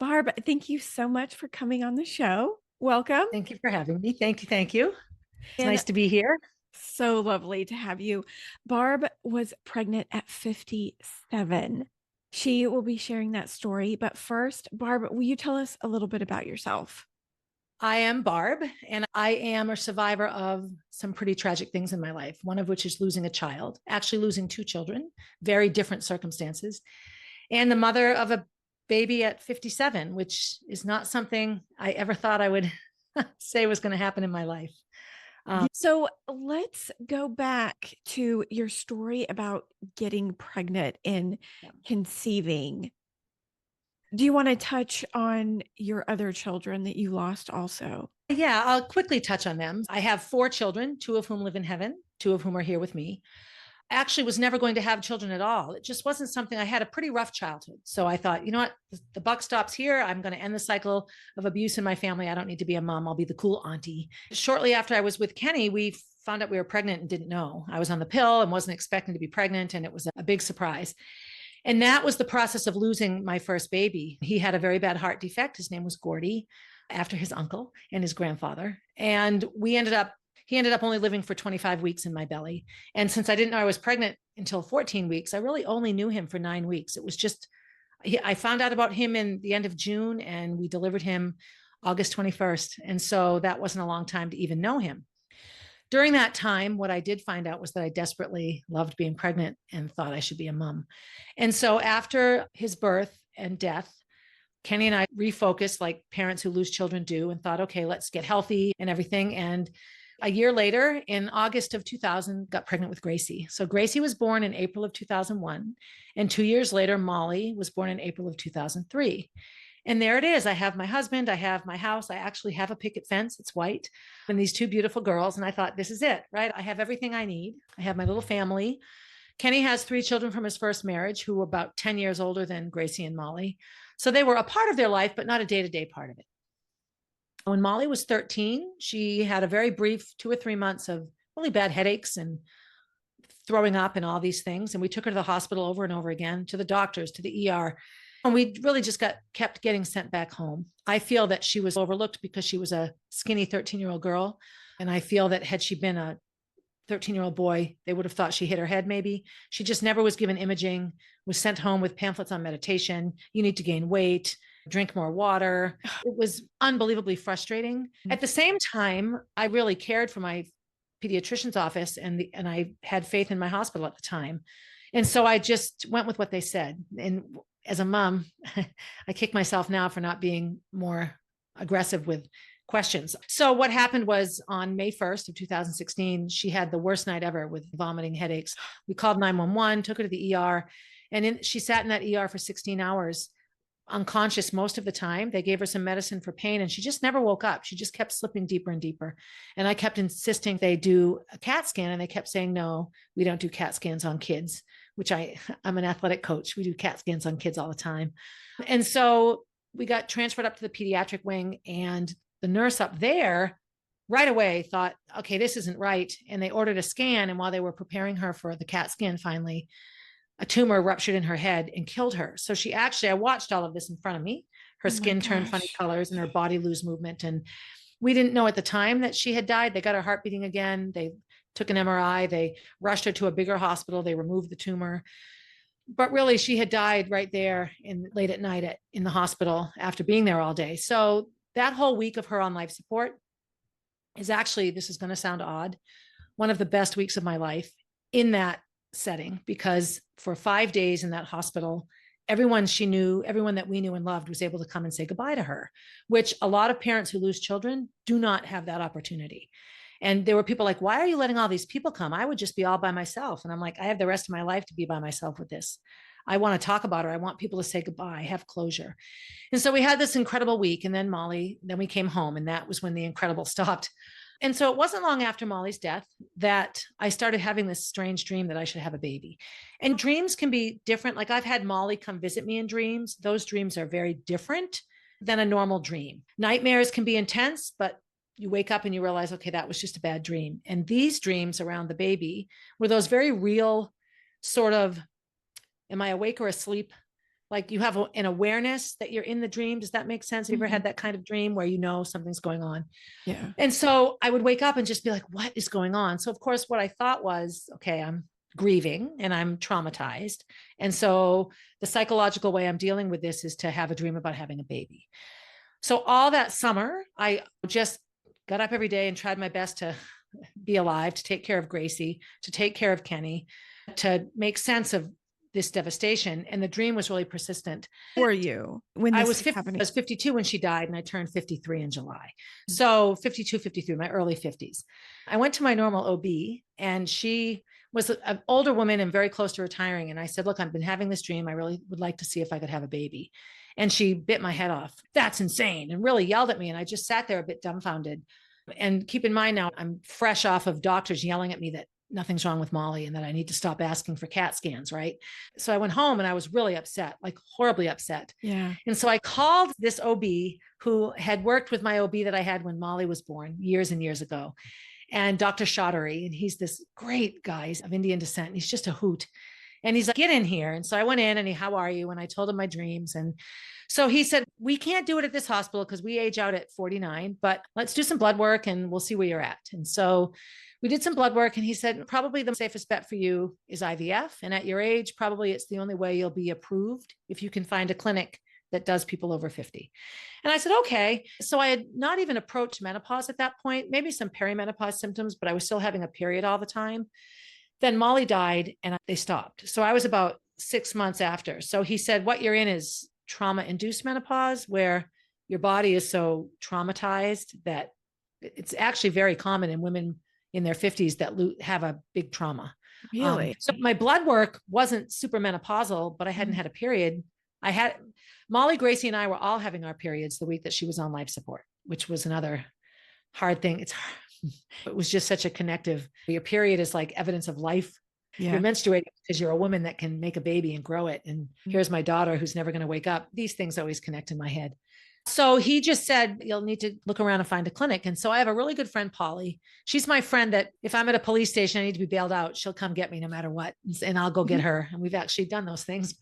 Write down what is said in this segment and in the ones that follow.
Barb, thank you so much for coming on the show. Welcome. Thank you for having me. Thank you. Thank you. It's And nice to be here. so lovely to have you. Barb was pregnant at 57. She will be sharing that story. But first, Barb, will you tell us a little bit about yourself? I am Barb, and I am a survivor of some pretty tragic things in my life, one of which is losing a child, actually losing two children, very different circumstances, and the mother of a baby at 57, which is not something I ever thought I would say was going to happen in my life. So let's go back to your story about getting pregnant and conceiving. Do you want to touch on your other children that you lost also? Yeah, I'll quickly touch on them. I have four children, two of whom live in heaven, two of whom are here with me. I actually was never going to have children at all. It just wasn't something. I had a pretty rough childhood. So I thought, you know what? The buck stops here. I'm going to end the cycle of abuse in my family. I don't need to be a mom. I'll be the cool auntie. Shortly after I was with Kenny, we found out we were pregnant and didn't know. I was on the pill and wasn't expecting to be pregnant. And it was a big surprise. And that was the process of losing my first baby. He had a very bad heart defect. His name was Gordy, after his uncle and his grandfather. And he ended up only living for 25 weeks in my belly. And since I didn't know I was pregnant until 14 weeks, I really only knew him for 9 weeks. It was just, I found out about him in the end of June and we delivered him August 21st. And so that wasn't a long time to even know him. During that time, what I did find out was that I desperately loved being pregnant and thought I should be a mom. And so after his birth and death, Kenny and I refocused like parents who lose children do and thought, okay, let's get healthy and everything. And a year later, in August of 2000, got pregnant with Gracie. So Gracie was born in April of 2001. And 2 years later, Molly was born in April of 2003. And there it is. I have my husband, I have my house, I actually have a picket fence, it's white, and these two beautiful girls. And I thought, this is it, right? I have everything I need. I have my little family. Kenny has three children from his first marriage who were about 10 years older than Gracie and Molly. So they were a part of their life, but not a day to day part of it. When Molly was 13, she had a very brief 2 or 3 months of really bad headaches and throwing up and all these things. And we took her to the hospital over and over again, to the doctors, to the ER. And we really just kept getting sent back home. I feel that she was overlooked because she was a skinny 13-year-old girl. And I feel that had she been a 13-year-old boy, they would have thought she hit her head maybe. She just never was given imaging, was sent home with pamphlets on meditation. You need to gain weight, drink more water. It was unbelievably frustrating. At the same time, I really cared for my pediatrician's office and I had faith in my hospital at the time. And so I just went with what they said. And as a mom, I kick myself now for not being more aggressive with questions. So what happened was on May 1st of 2016, she had the worst night ever with vomiting, headaches. We called 911, took her to the ER, and she sat in that ER for 16 hours, unconscious most of the time. They gave her some medicine for pain and she just never woke up. She just kept slipping deeper and deeper. And I kept insisting they do a CAT scan and they kept saying, no, we don't do CAT scans on kids, which I'm an athletic coach. We do CAT scans on kids all the time. And so we got transferred up to the pediatric wing and the nurse up there right away thought, okay, this isn't right. And they ordered a scan. And while they were preparing her for the CAT scan, finally, a tumor ruptured in her head and killed her. So I watched all of this in front of me. Her skin turned funny colors and her body lose movement. And we didn't know at the time that she had died. They got her heart beating again. They took an MRI. They rushed her to a bigger hospital. They removed the tumor. But really, she had died right there late at night in the hospital after being there all day. So that whole week of her on life support is actually, this is going to sound odd, one of the best weeks of my life in that setting, because for 5 days in that hospital, everyone she knew, everyone that we knew and loved was able to come and say goodbye to her, which a lot of parents who lose children do not have that opportunity. And there were people like, why are you letting all these people come? I would just be all by myself. And I'm like, I have the rest of my life to be by myself with this. I want to talk about her. I want people to say goodbye, have closure. And so we had this incredible week. And then we came home and that was when the incredible stopped. And so it wasn't long after Molly's death that I started having this strange dream that I should have a baby. And dreams can be different. Like I've had Molly come visit me in dreams. Those dreams are very different than a normal dream. Nightmares can be intense, but you wake up and you realize, okay, that was just a bad dream. And these dreams around the baby were those very real sort of, am I awake or asleep like you have an awareness that you're in the dream. Does that make sense? Have you ever had that kind of dream where you know something's going on? Yeah. And so I would wake up and just be like, what is going on? So of course, what I thought was, okay, I'm grieving and I'm traumatized. And so the psychological way I'm dealing with this is to have a dream about having a baby. So all that summer, I just got up every day and tried my best to be alive, to take care of Gracie, to take care of Kenny, to make sense of this devastation. And the dream was really persistent. For you when I this was was 50, I happening. was 52 when she died, and I turned 53 in July. So 52, 53, my early 50s. I went to my normal OB, and she was an older woman and very close to retiring. And I said, look, I've been having this dream. I really would like to see if I could have a baby. And she bit my head off. That's insane. And really yelled at me. And I just sat there a bit dumbfounded. And keep in mind now, I'm fresh off of doctors yelling at me that nothing's wrong with Molly and that I need to stop asking for CAT scans, right? So I went home and I was really upset, like horribly upset. Yeah. And so I called this OB who had worked with my OB that I had when Molly was born years and years ago, and Dr. Chaudhary. And he's this great guy of Indian descent. And he's just a hoot. And he's like, get in here. And so I went in and how are you? And I told him my dreams. And so he said, we can't do it at this hospital because we age out at 49, but let's do some blood work and we'll see where you're at. And so we did some blood work and he said, probably the safest bet for you is IVF. And at your age, probably it's the only way you'll be approved if you can find a clinic that does people over 50. And I said, okay. So I had not even approached menopause at that point, maybe some perimenopause symptoms, but I was still having a period all the time. Then Molly died and they stopped. So I was about 6 months after. So he said, what you're in is trauma-induced menopause, where your body is so traumatized that it's actually very common in women in their 50s that have a big trauma. Really? So my blood work wasn't super menopausal, but I hadn't had a period. Molly, Gracie, and I were all having our periods the week that she was on life support, which was another hard thing. It was just such a connective. Your period is like evidence of life. Yeah. You're menstruating because you're a woman that can make a baby and grow it. And here's my daughter who's never going to wake up. These things always connect in my head. So he just said, you'll need to look around and find a clinic. And so I have a really good friend, Polly. She's my friend that if I'm at a police station, I need to be bailed out, she'll come get me no matter what. And I'll go get her. And we've actually done those things.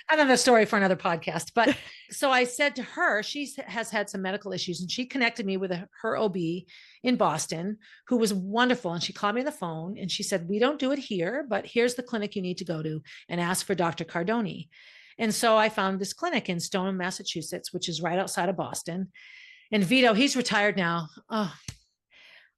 Another story for another podcast. But so I said to her, she has had some medical issues and she connected me with her OB in Boston, who was wonderful. And she called me on the phone and she said, we don't do it here, but here's the clinic you need to go to and ask for Dr. Cardoni. And so I found this clinic in Stoneham, Massachusetts, which is right outside of Boston. And Vito, he's retired now. Oh,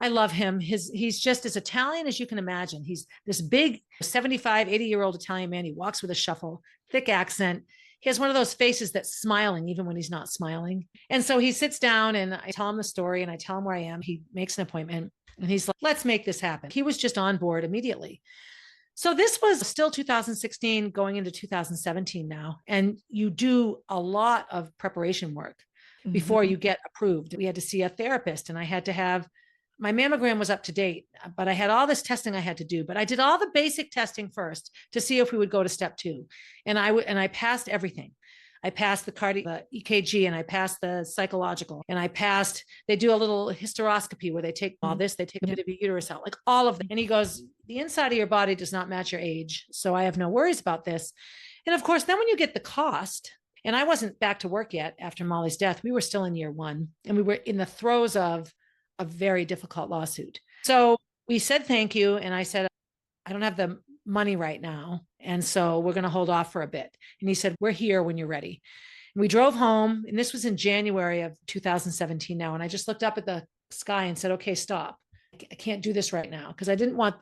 I love him. He's just as Italian as you can imagine. He's this big 75, 80-year-old Italian man. He walks with a shuffle, thick accent. He has one of those faces that's smiling even when he's not smiling. And so he sits down and I tell him the story and I tell him where I am. He makes an appointment and he's like, let's make this happen. He was just on board immediately. So this was still 2016 going into 2017 now. And you do a lot of preparation work before you get approved. We had to see a therapist and I had to have my mammogram was up to date, but I had all this testing I had to do, but I did all the basic testing first to see if we would go to step 2. And I passed everything. I passed the EKG and I passed the psychological and they do a little hysteroscopy where they take all this, they take a bit of your uterus out, like all of them. And he goes, the inside of your body does not match your age. So I have no worries about this. And of course, then when you get the cost, and I wasn't back to work yet after Molly's death, we were still in year 1 and we were in the throes of a very difficult lawsuit. So we said, thank you. And I said, I don't have the money right now. And so we're going to hold off for a bit. And he said, we're here when you're ready. And we drove home and this was in January of 2017 now. And I just looked up at the sky and said, okay, stop. I can't do this right now. Cause I didn't want,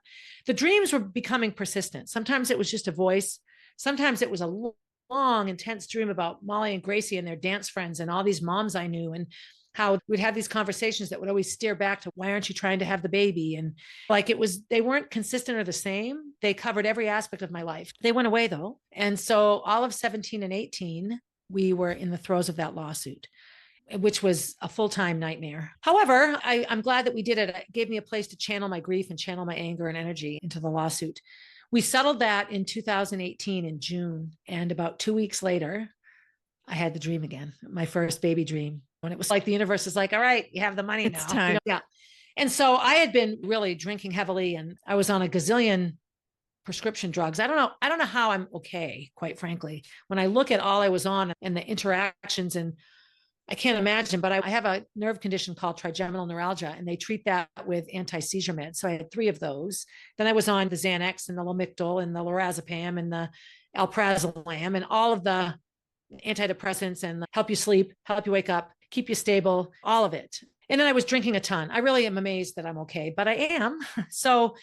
the dreams were becoming persistent. Sometimes it was just a voice. Sometimes it was a long, intense dream about Molly and Gracie and their dance friends and all these moms I knew. And how we'd have these conversations that would always steer back to why aren't you trying to have the baby? And like they weren't consistent or the same. They covered every aspect of my life. They went away though. And so all of 17 and 18, we were in the throes of that lawsuit, which was a full-time nightmare. However, I'm glad that we did it. It gave me a place to channel my grief and channel my anger and energy into the lawsuit. We settled that in 2018 in June. And about 2 weeks later, I had the dream again, my first baby dream. When it was like the universe is like, all right, you have the money now. It's time. Yeah. And so I had been really drinking heavily and I was on a gazillion prescription drugs. I don't know how I'm okay, quite frankly, when I look at all I was on and the interactions, and I can't imagine, but I have a nerve condition called trigeminal neuralgia, and they treat that with anti-seizure meds. So I had 3 of those. Then I was on the Xanax and the Lamictal and the lorazepam and the alprazolam and all of the antidepressants and help you sleep, help you wake up, keep you stable, all of it. And then I was drinking a ton. I really am amazed that I'm okay, but I am. So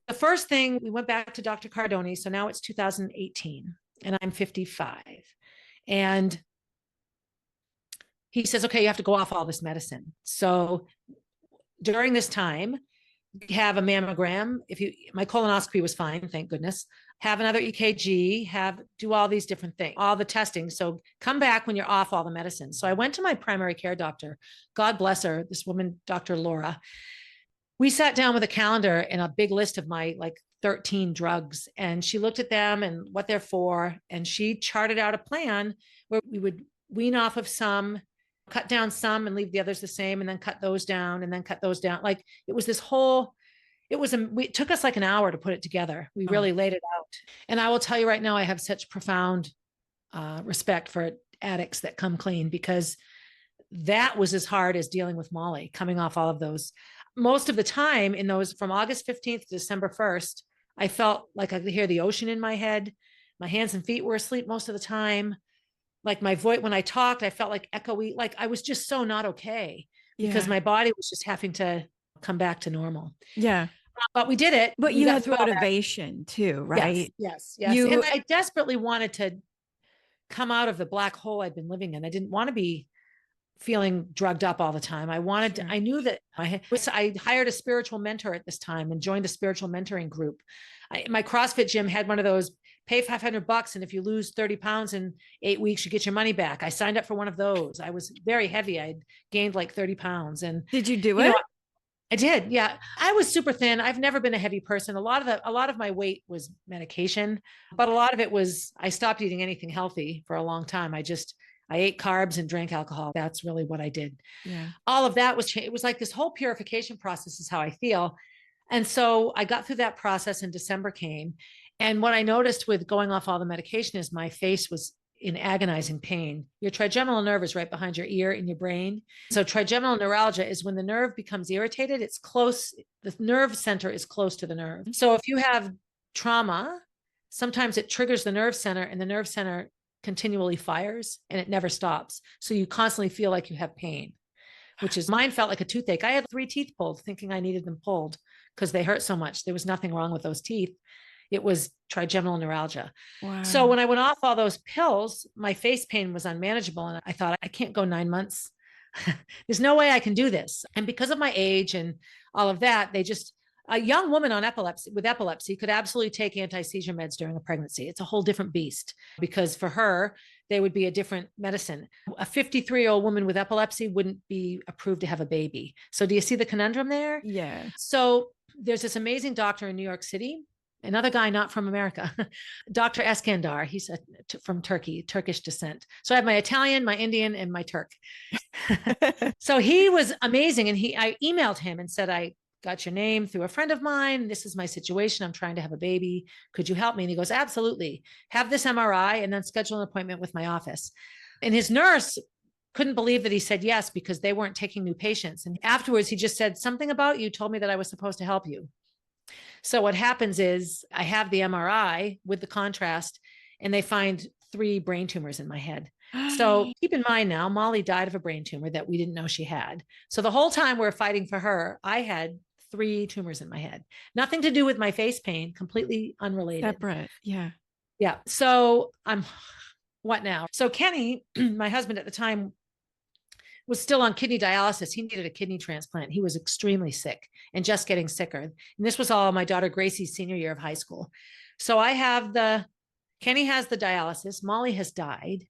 the first thing, we went back to Dr. Cardoni. So now it's 2018 and I'm 55. And he says, okay, you have to go off all this medicine. So during this time, have a mammogram. My colonoscopy was fine, thank goodness. Have another EKG, do all these different things, all the testing. So come back when you're off all the medicine. So I went to my primary care doctor, God bless her, this woman, Dr. Laura. We sat down with a calendar and a big list of my 13 drugs. And she looked at them and what they're for. And she charted out a plan where we would wean off of some, cut down some and leave the others the same, and then cut those down and then cut those down. It was this whole, it took us an hour to put it together. We really laid it out. And I will tell you right now, I have such profound respect for addicts that come clean, because that was as hard as dealing with Molly, coming off all of those. Most of the time in those, from August 15th to December 1st, I felt like I could hear the ocean in my head. My hands and feet were asleep most of the time. My voice, when I talked, I felt echoey. I was just so not okay because my body was just having to come back to normal. Yeah. But we did it. But you had motivation too, right? Yes. And I desperately wanted to come out of the black hole I'd been living in. I didn't want to be feeling drugged up all the time. I knew that I hired a spiritual mentor at this time and joined a spiritual mentoring group. My CrossFit gym had one of those, pay $500. And if you lose 30 pounds in 8 weeks, you get your money back. I signed up for one of those. I was very heavy. I'd gained 30 pounds. And did you do it? I did. Yeah. I was super thin. I've never been a heavy person. A lot of my weight was medication, but a lot of it was, I stopped eating anything healthy for a long time. I ate carbs and drank alcohol. That's really what I did. Yeah. All of that was, it was this whole purification process is how I feel. And so I got through that process and December came. And what I noticed with going off all the medication is my face was in agonizing pain. Your trigeminal nerve is right behind your ear in your brain. So trigeminal neuralgia is when the nerve becomes irritated. It's close. The nerve center is close to the nerve. So if you have trauma, sometimes it triggers the nerve center and the nerve center continually fires and it never stops. So you constantly feel like you have pain, which is, mine felt like a toothache. I had 3 teeth pulled thinking I needed them pulled because they hurt so much. There was nothing wrong with those teeth. It was trigeminal neuralgia. Wow. So when I went off all those pills, my face pain was unmanageable. And I thought, I can't go 9 months. There's no way I can do this. And because of my age and all of that, a young woman with epilepsy could absolutely take anti-seizure meds during a pregnancy. It's a whole different beast because for her, they would be a different medicine. A 53-year-old woman with epilepsy wouldn't be approved to have a baby. So do you see the conundrum there? Yeah. So there's this amazing doctor in New York City, another guy not from America, Dr. Eskandar. He's from Turkey, Turkish descent. So I have my Italian, my Indian, and my Turk. So he was amazing. And I emailed him and said, I got your name through a friend of mine. This is my situation. I'm trying to have a baby. Could you help me? And he goes, absolutely. Have this MRI and then schedule an appointment with my office. And his nurse couldn't believe that he said yes because they weren't taking new patients. And afterwards, he just said, something about you told me that I was supposed to help you. So what happens is I have the MRI with the contrast and they find 3 brain tumors in my head. So keep in mind now, Molly died of a brain tumor that we didn't know she had. So the whole time we're fighting for her, I had 3 tumors in my head, nothing to do with my face pain, completely unrelated. Separate. Yeah. Yeah. So what now? So Kenny, my husband at the time, was still on kidney dialysis. He needed a kidney transplant. He was extremely sick and just getting sicker. And this was all my daughter Gracie's senior year of high school. So Kenny has the dialysis. Molly has died.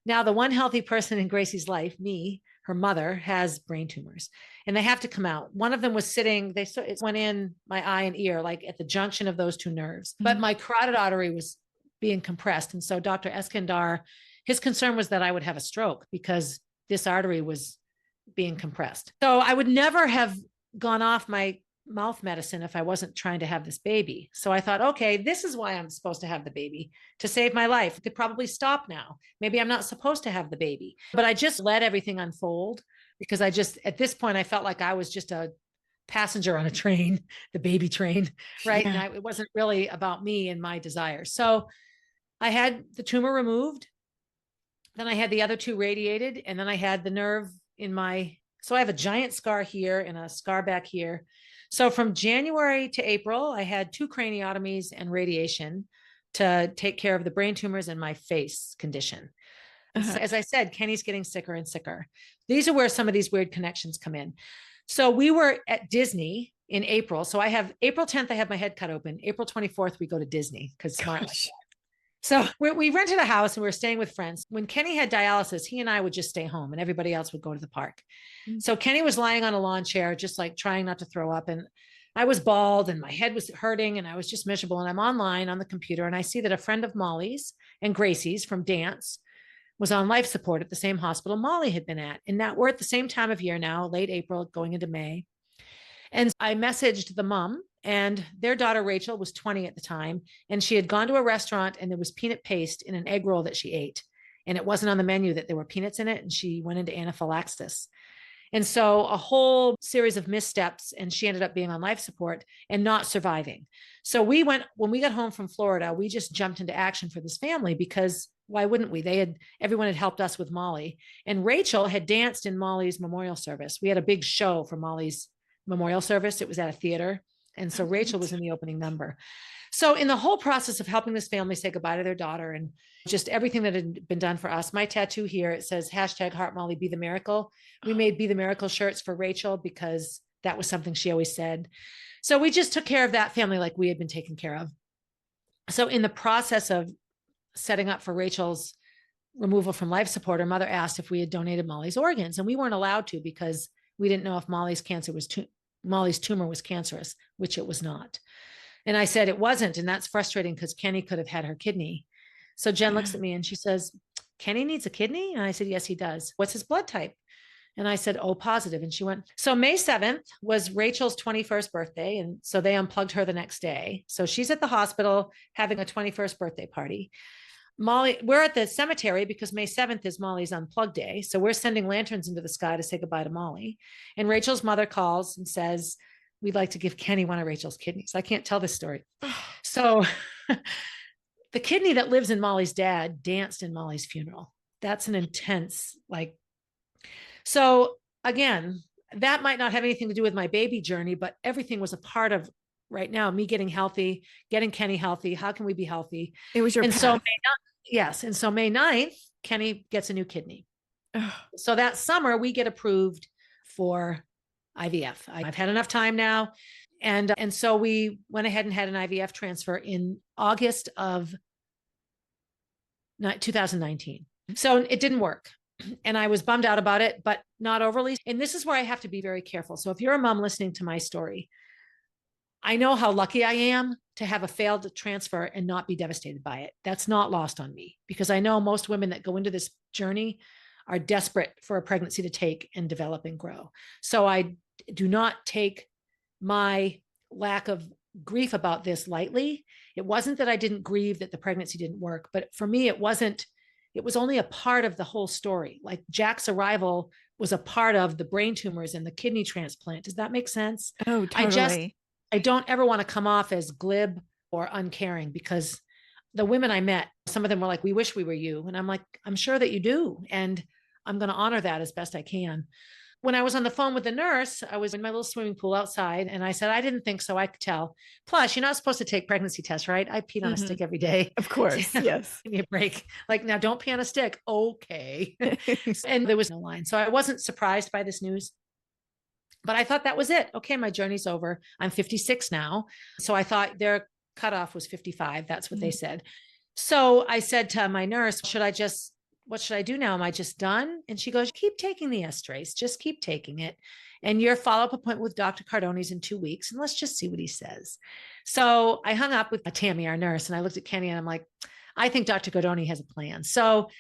Now the one healthy person in Gracie's life, me, her mother, has brain tumors and they have to come out. One of them was sitting, it went in my eye and ear, at the junction of those 2 nerves, but my carotid artery was being compressed. And so Dr. Eskandar, his concern was that I would have a stroke because this artery was being compressed. So I would never have gone off my mouth medicine if I wasn't trying to have this baby. So I thought, okay, this is why I'm supposed to have the baby, to save my life. It could probably stop now. Maybe I'm not supposed to have the baby. But I just let everything unfold because at this point, I felt like I was just a passenger on a train, the baby train, right? Yeah. And it wasn't really about me and my desires. So I had the tumor removed. Then I had the other two radiated, and then I had the nerve so I have a giant scar here and a scar back here. So from January to April, I had 2 craniotomies and radiation to take care of the brain tumors and my face condition. Uh-huh. As I said, Kenny's getting sicker and sicker. These are where some of these weird connections come in. So we were at Disney in April. So I have April 10th, I have my head cut open. April 24th, we go to Disney because smart. So we rented a house and we were staying with friends. When Kenny had dialysis, he and I would just stay home and everybody else would go to the park. Mm-hmm. So Kenny was lying on a lawn chair, just like trying not to throw up. And I was bald and my head was hurting and I was just miserable. And I'm online on the computer and I see that a friend of Molly's and Gracie's from dance was on life support at the same hospital Molly had been at. And now we're at the same time of year now, late April, going into May. And I messaged the mom, and their daughter, Rachel, was 20 at the time. And she had gone to a restaurant and there was peanut paste in an egg roll that she ate. And it wasn't on the menu that there were peanuts in it. And she went into anaphylaxis. And so a whole series of missteps, and she ended up being on life support and not surviving. So when we got home from Florida, we just jumped into action for this family because why wouldn't we? Everyone had helped us with Molly, and Rachel had danced in Molly's memorial service. We had a big show for Molly's memorial service. It was at a theater. And so Rachel was in the opening number. So in the whole process of helping this family say goodbye to their daughter and just everything that had been done for us, my tattoo here, it says #Heart Molly Be the Miracle. We made Be the Miracle shirts for Rachel because that was something she always said. So we just took care of that family like we had been taken care of. So in the process of setting up for Rachel's removal from life support, her mother asked if we had donated Molly's organs, and we weren't allowed to because we didn't know if Molly's tumor was cancerous, which it was not. And I said it wasn't. And that's frustrating because Kenny could have had her kidney. So Jen looks at me and she says, Kenny needs a kidney? And I said, yes, he does. What's his blood type? And I said, O positive. And she went, so May 7th was Rachel's 21st birthday. And so they unplugged her the next day. So she's at the hospital having a 21st birthday party. Molly, we're at the cemetery because May 7th is Molly's unplugged day. So we're sending lanterns into the sky to say goodbye to Molly. And Rachel's mother calls and says, we'd like to give Kenny one of Rachel's kidneys. I can't tell this story. So the kidney that lives in Molly's dad danced in Molly's funeral. That's an intense, so again, that might not have anything to do with my baby journey, but everything was a part of right now, me getting healthy, getting Kenny healthy. How can we be healthy? It was your and path. so yes. And so May 9th, Kenny gets a new kidney. So that summer we get approved for IVF. I've had enough time now. And so we went ahead and had an IVF transfer in August of 2019. So it didn't work. And I was bummed out about it, but not overly. And this is where I have to be very careful. So if you're a mom listening to my story, I know how lucky I am to have a failed transfer and not be devastated by it. That's not lost on me because I know most women that go into this journey are desperate for a pregnancy to take and develop and grow. So I do not take my lack of grief about this lightly. It wasn't that I didn't grieve that the pregnancy didn't work, but for me, it was only a part of the whole story. Like Jack's arrival was a part of the brain tumors and the kidney transplant. Does that make sense? Oh, totally. I don't ever want to come off as glib or uncaring because the women I met, some of them were like, we wish we were you. And I'm like, I'm sure that you do. And I'm going to honor that as best I can. When I was on the phone with the nurse, I was in my little swimming pool outside and I said, I didn't think so. I could tell. Plus, you're not supposed to take pregnancy tests, right? I peed on a stick every day. Of course. Yes. Give me a break. Now don't pee on a stick. Okay. And there was no line. So I wasn't surprised by this news, but I thought that was it. Okay. My journey's over. I'm 56 now. So I thought their cutoff was 55. That's what they said. So I said to my nurse, what should I do now? Am I just done? And she goes, keep taking the estrace, just keep taking it. And your follow-up appointment with Dr. Cardoni's in 2 weeks. And let's just see what he says. So I hung up with Tammy, our nurse, and I looked at Kenny and I'm like, I think Dr. Cardoni has a plan. So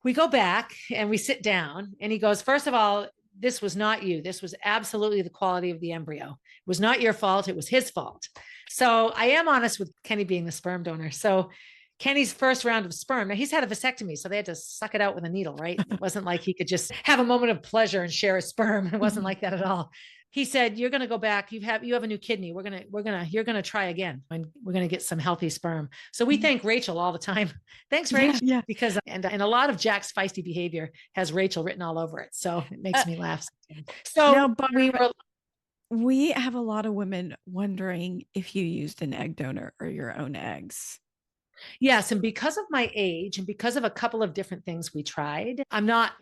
we go back and we sit down and he goes, first of all, this was not you. This was absolutely the quality of the embryo. It was not your fault. It was his fault. So I am honest with Kenny being the sperm donor. So Kenny's first round of sperm, now he's had a vasectomy, so they had to suck it out with a needle, right? It wasn't like he could just have a moment of pleasure and share a sperm. It wasn't like that at all. He said, you're going to go back. You have a new kidney. You're going to try again, and we're going to get some healthy sperm. So we thank Rachel all the time. Thanks, Rachel. Yeah. Because, and a lot of Jack's feisty behavior has Rachel written all over it. So it makes me laugh. So now, Barb, we have a lot of women wondering if you used an egg donor or your own eggs. Yes. And because of my age and because of a couple of different things we tried, I'm not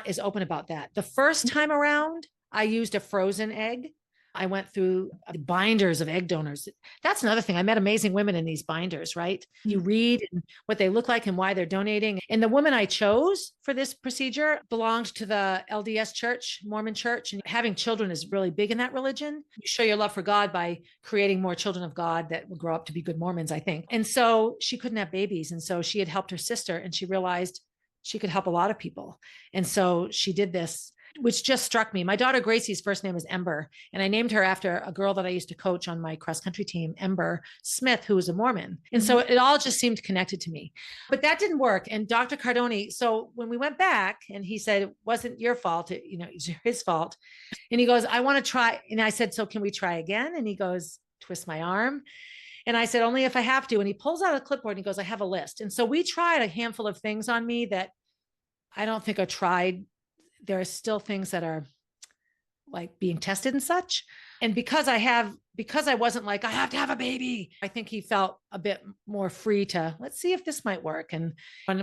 as open about that. The first time around, I used a frozen egg. I went through the binders of egg donors. That's another thing. I met amazing women in these binders, right? You read what they look like and why they're donating. And the woman I chose for this procedure belonged to the LDS church, Mormon church. And having children is really big in that religion. You show your love for God by creating more children of God that will grow up to be good Mormons, I think. And so she couldn't have babies. And so she had helped her sister, and she realized she could help a lot of people. And so she did this, which just struck me. My daughter Gracie's first name is Ember, and I named her after a girl that I used to coach on my cross country team, Ember Smith, who was a Mormon. And so it all just seemed connected to me. But that didn't work. And Dr. Cardoni, so when we went back and he said, it wasn't your fault, it's his fault. And he goes, I want to try. And I said, so can we try again? And he goes, twist my arm. And I said, only if I have to. And he pulls out a clipboard and he goes, I have a list. And so we tried a handful of things on me that I don't think are tried. There are still things that are like being tested and such. And because I wasn't like, I have to have a baby, I think he felt a bit more free to, let's see if this might work. And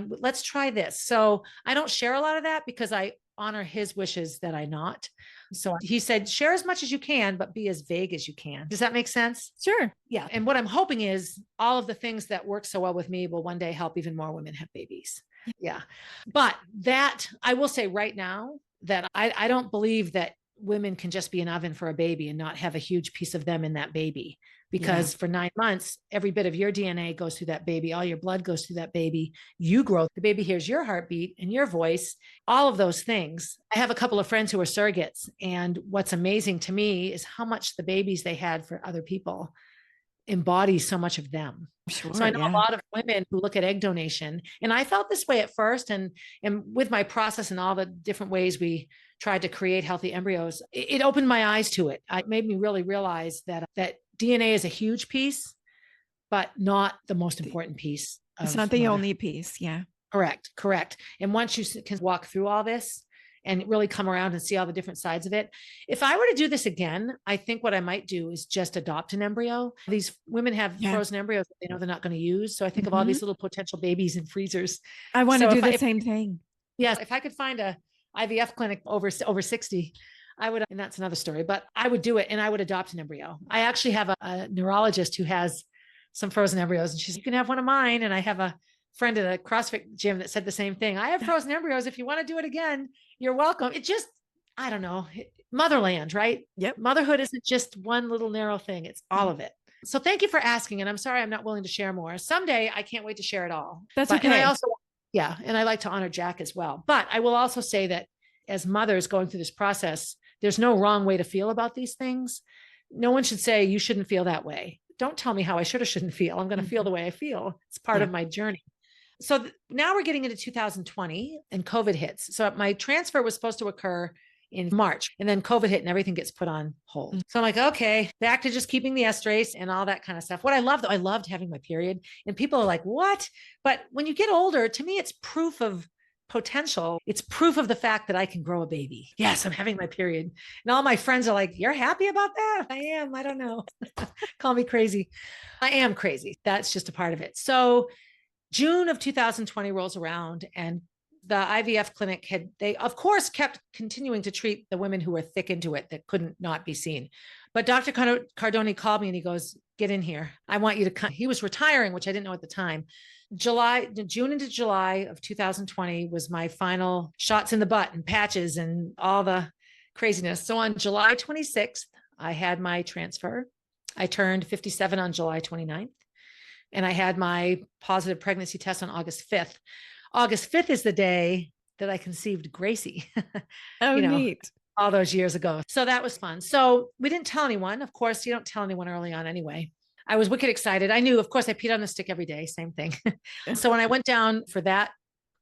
let's try this. So I don't share a lot of that because I honor his wishes that I not. So he said, share as much as you can, but be as vague as you can. Does that make sense? Sure. Yeah. And what I'm hoping is all of the things that work so well with me will one day help even more women have babies. Yeah. But that I will say right now that I don't believe that women can just be an oven for a baby and not have a huge piece of them in that baby, because for 9 months, every bit of your DNA goes through that baby. All your blood goes through that baby. You grow. The baby hears your heartbeat and your voice, all of those things. I have a couple of friends who are surrogates. And what's amazing to me is how much the babies they had for other people embodies so much of them. Sure, so I know a lot of women who look at egg donation, and I felt this way at first. And with my process and all the different ways we tried to create healthy embryos, it opened my eyes to it. It made me really realize that DNA is a huge piece, but not the most important piece. It's not the only piece. Yeah. Correct. And once you can walk through all this and really come around and see all the different sides of it. If I were to do this again, I think what I might do is just adopt an embryo. These women have frozen embryos that they know they're not going to use. So I think of all these little potential babies in freezers. I want to do the same thing. Yes. If I could find a IVF clinic over 60, I would, and that's another story, but I would do it and I would adopt an embryo. I actually have a neurologist who has some frozen embryos, and she's, you can have one of mine. And I have a friend at a CrossFit gym that said the same thing. I have frozen embryos. If you want to do it again, you're welcome. It just, I don't know, motherland, right? Yep. Motherhood isn't just one little narrow thing. It's all of it. So thank you for asking. And I'm sorry, I'm not willing to share more. Someday I can't wait to share it all. That's okay. And I also, and I like to honor Jack as well. But I will also say that as mothers going through this process, there's no wrong way to feel about these things. No one should say you shouldn't feel that way. Don't tell me how I should or shouldn't feel. I'm going to feel the way I feel. It's part of my journey. So now we're getting into 2020 and COVID hits. So my transfer was supposed to occur in March, and then COVID hit and everything gets put on hold. So I'm like, okay, back to just keeping the estrase and all that kind of stuff. What I love, though, I loved having my period, and people are like, what? But when you get older, to me, it's proof of potential. It's proof of the fact that I can grow a baby. Yes, I'm having my period. And all my friends are like, you're happy about that? I am. I don't know. Call me crazy. I am crazy. That's just a part of it. So June of 2020 rolls around, and the IVF clinic they of course kept continuing to treat the women who were thick into it that couldn't not be seen. But Dr. Cardoni called me and he goes, get in here. I want you to come. He was retiring, which I didn't know at the time. June into July of 2020 was my final shots in the butt and patches and all the craziness. So on July 26th, I had my transfer. I turned 57 on July 29th. And I had my positive pregnancy test on August 5th. August 5th is the day that I conceived Gracie. Oh, neat. all those years ago. So that was fun. So we didn't tell anyone. Of course, you don't tell anyone early on anyway. I was wicked excited. I knew, of course, I peed on the stick every day, same thing. So when I went down for that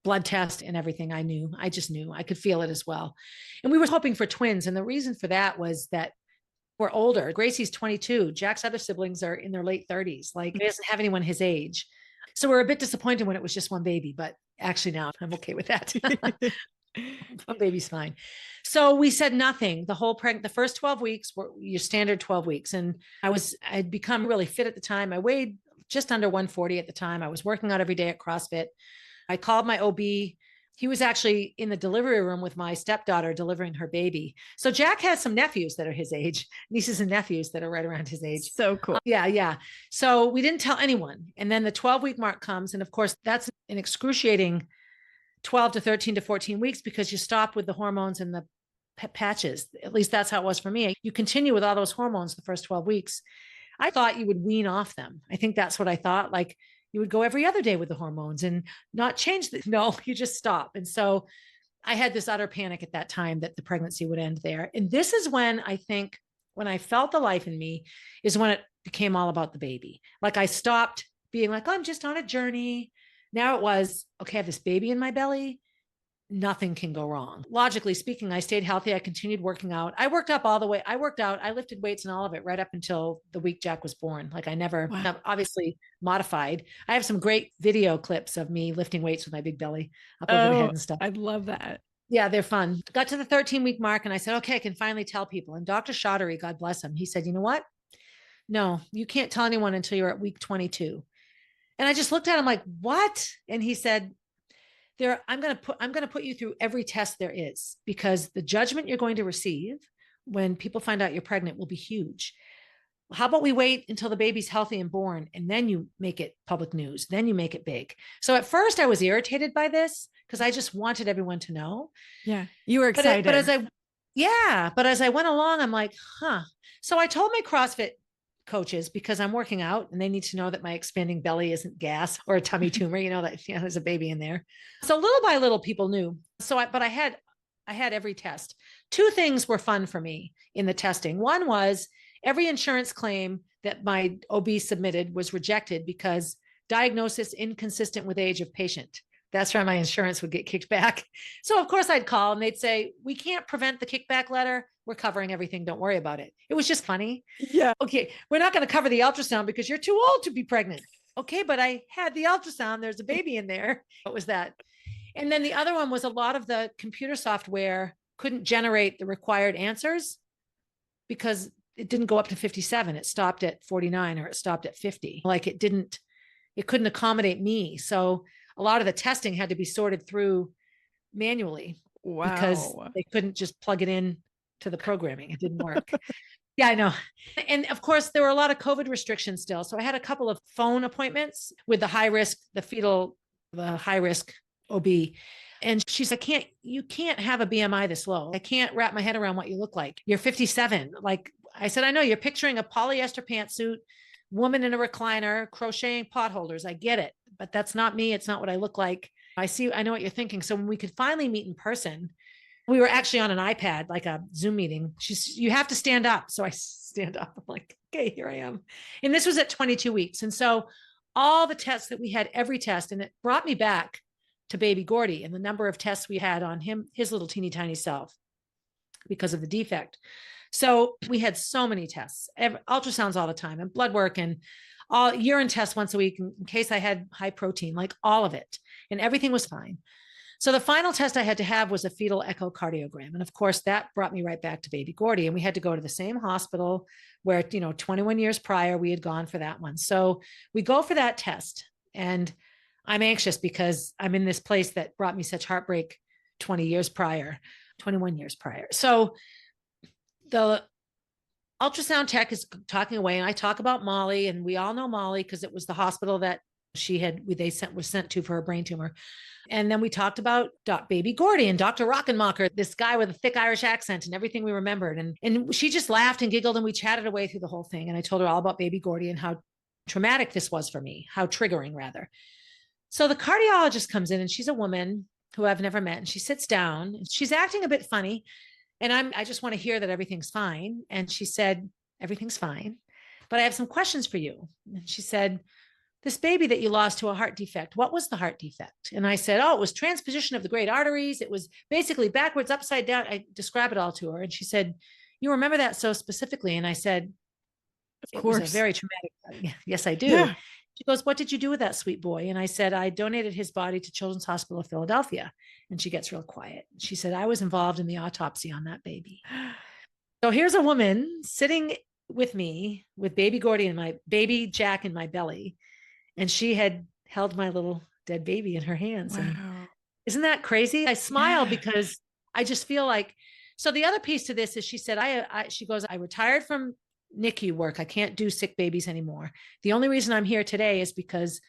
blood test and everything, I just knew I could feel it as well. And we were hoping for twins. And the reason for that was that we're older. Gracie's 22. Jack's other siblings are in their late 30s. Like he doesn't have anyone his age. So we're a bit disappointed when it was just one baby, but actually now I'm okay with that. One baby's fine. So we said nothing. The first 12 weeks were your standard 12 weeks. And I'd become really fit at the time. I weighed just under 140 at the time. I was working out every day at CrossFit. I called my OB. He was actually in the delivery room with my stepdaughter delivering her baby. So Jack has some nephews that are his age, nieces and nephews that are right around his age. So cool. Yeah. So we didn't tell anyone. And then the 12-week mark comes. And of course, that's an excruciating 12 to 13 to 14 weeks because you stop with the hormones and the patches. At least that's how it was for me. You continue with all those hormones the first 12 weeks. I thought you would wean off them. I think that's what I thought. Like, you would go every other day with the hormones and not change no, you just stop. And so I had this utter panic at that time that the pregnancy would end there. And this is when I think, when I felt the life in me, is when it became all about the baby. Like I stopped being like, oh, I'm just on a journey. Now it was, okay, I have this baby in my belly. Nothing can go wrong. Logically speaking, I stayed healthy. I continued working out. I worked up all the way. I worked out. I lifted weights and all of it right up until the week Jack was born. Like I never, obviously modified. I have some great video clips of me lifting weights with my big belly up over the head and stuff. I love that. Yeah, they're fun. Got to the 13-week mark and I said, okay, I can finally tell people. And Dr. Chaudhary, God bless him, he said, you know what? No, you can't tell anyone until you're at week 22. And I just looked at him like, what? And he said, I'm going to put you through every test there is, because the judgment you're going to receive when people find out you're pregnant will be huge. How about we wait until the baby's healthy and born, and then you make it public news, then you make it big. So at first I was irritated by this because I just wanted everyone to know. Yeah. You were excited. But as I went along, I'm like, So I told my CrossFit coaches, because I'm working out and they need to know that my expanding belly isn't gas or a tummy tumor, that there's a baby in there. So little by little people knew. But I had every test. Two things were fun for me in the testing. One was every insurance claim that my OB submitted was rejected because diagnosis inconsistent with age of patient. That's why my insurance would get kicked back. So of course I'd call and they'd say, we can't prevent the kickback letter. We're covering everything. Don't worry about it. It was just funny. Yeah. Okay. We're not going to cover the ultrasound because you're too old to be pregnant. Okay. But I had the ultrasound. There's a baby in there. What was that? And then the other one was a lot of the computer software couldn't generate the required answers because it didn't go up to 57. It stopped at 49 or it stopped at 50. Like it couldn't accommodate me. So a lot of the testing had to be sorted through manually. Wow. Because they couldn't just plug it in to the programming. It didn't work. Yeah, I know. And of course, there were a lot of COVID restrictions still. So I had a couple of phone appointments with the high risk OB. And she's like, you can't have a BMI this low. I can't wrap my head around what you look like. You're 57. Like I said, I know you're picturing a polyester pantsuit, woman in a recliner, crocheting potholders. I get it, but that's not me. It's not what I look like. I know what you're thinking. So when we could finally meet in person, we were actually on an iPad, like a Zoom meeting. You have to stand up. So I stand up. I'm like, okay, here I am. And this was at 22 weeks. And so all the tests that we had, every test, and it brought me back to baby Gordy and the number of tests we had on him, his little teeny tiny self because of the defect. So we had so many tests, ultrasounds all the time and blood work and all urine tests once a week in case I had high protein, like all of it. And everything was fine. So the final test I had to have was a fetal echocardiogram. And of course, that brought me right back to baby Gordy. And we had to go to the same hospital where, 21 years prior, we had gone for that one. So we go for that test. And I'm anxious because I'm in this place that brought me such heartbreak 21 years prior. So the ultrasound tech is talking away. And I talk about Molly, and we all know Molly because it was the hospital that was sent to for her brain tumor. And then we talked about baby Gordy and Dr. Rockenmacher, this guy with a thick Irish accent and everything we remembered. And she just laughed and giggled and we chatted away through the whole thing. And I told her all about baby Gordy and how traumatic this was for me, how triggering rather. So the cardiologist comes in and she's a woman who I've never met. And she sits down and she's acting a bit funny. And I just want to hear that everything's fine. And she said, everything's fine, but I have some questions for you. And she said, this baby that you lost to a heart defect, what was the heart defect? And I said, oh, it was transposition of the great arteries. It was basically backwards, upside down. I described it all to her. And she said, you remember that so specifically? And I said, Of it was a course. very traumatic. Yes, I do. Yeah. She goes, what did you do with that sweet boy? And I said, I donated his body to Children's Hospital of Philadelphia. And she gets real quiet. She said, I was involved in the autopsy on that baby. So here's a woman sitting with me with baby Gordy and my baby Jack in my belly. And she had held my little dead baby in her hands. Wow. And isn't that crazy? I smile Yeah. because I just feel like, so the other piece to this is she said, she goes, I retired from NICU work. I can't do sick babies anymore. The only reason I'm here today is because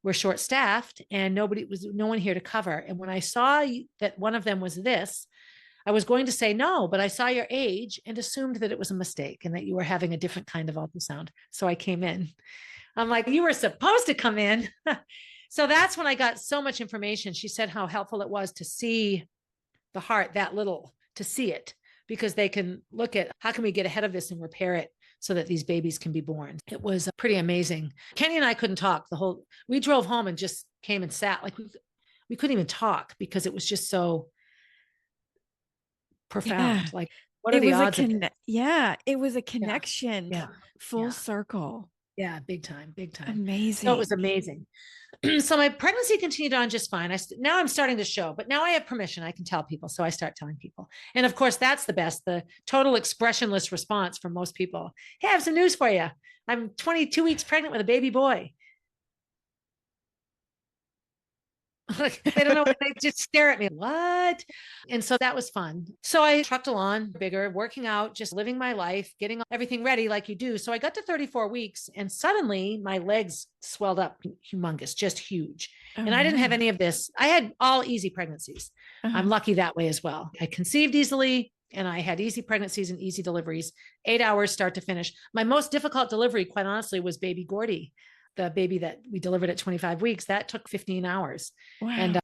we're short staffed and no one here to cover. And when I saw that one of them was this, I was going to say no, but I saw your age and assumed that it was a mistake and that you were having a different kind of ultrasound. So I came in. I'm like, you were supposed to come in. So that's when I got so much information. She said how helpful it was to see the heart that little, to see it, because they can look at how can we get ahead of this and repair it so that these babies can be born. It was pretty amazing. Kenny and I couldn't talk we drove home and just came and sat like we couldn't even talk because it was just so profound. Yeah. Like, what are the odds of it? Yeah, it was a connection. Yeah. Full circle. Yeah, big time, big time. Amazing. So it was amazing. So my pregnancy continued on just fine. Now I'm starting to show, but now I have permission. I can tell people. So I start telling people. And of course, that's the best, the total expressionless response from most people. Hey, I have some news for you. I'm 22 weeks pregnant with a baby boy. They don't know. They just stare at me. What? And so that was fun. So I trucked along bigger, working out, just living my life, getting everything ready like you do. So I got to 34 weeks and suddenly my legs swelled up humongous, just huge. And I didn't have any of this. I had all easy pregnancies. I'm lucky that way as well. I conceived easily and I had easy pregnancies and easy deliveries, 8 hours start to finish. My most difficult delivery, quite honestly, was baby Gordy. The baby that we delivered at 25 weeks, that took 15 hours. Wow. And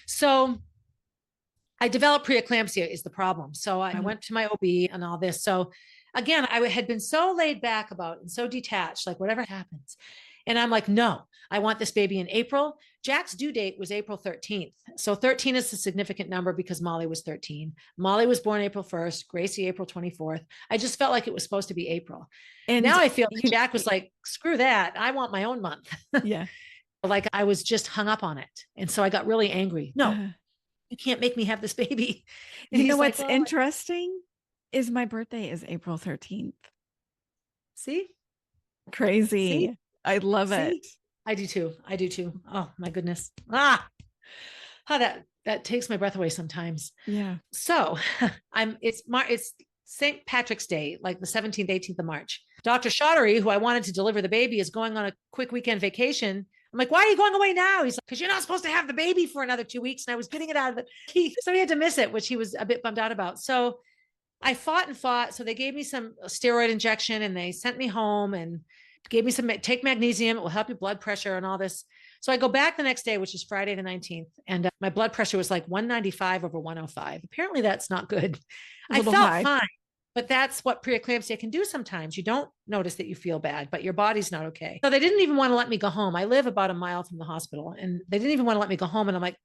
so I developed preeclampsia is the problem. So I went to my OB and all this. So again, I had been so laid back about and so detached, like whatever happens. And I'm like, no, I want this baby in April. Jack's due date was April 13th. So 13 is a significant number because Molly was 13. Molly was born April 1st, Gracie, April 24th. I just felt like it was supposed to be April. And now I feel like Jack was like, screw that. I want my own month. Yeah. Like I was just hung up on it. And so I got really angry. No, you can't make me have this baby. And you know what's interesting is my birthday is April 13th. See? Crazy. See? I love it. I do too. I do too. Oh my goodness. How that takes my breath away sometimes. Yeah. So it's St. Patrick's Day, like the 17th, 18th of March. Dr. Shottery, who I wanted to deliver the baby, is going on a quick weekend vacation. I'm like, why are you going away now? He's like, because you're not supposed to have the baby for another 2 weeks. And I was getting it out of it. So he had to miss it, which he was a bit bummed out about. So I fought and fought. So they gave me some steroid injection and they sent me home and gave me take magnesium. It will help your blood pressure and all this. So I go back the next day, which is Friday the 19th. And my blood pressure was like 195 over 105. Apparently that's not good. I felt fine, but that's what preeclampsia can do sometimes. You don't notice that you feel bad, but your body's not okay. So they didn't even want to let me go home. I live about a mile from the hospital and they didn't even want to let me go home. And I'm like,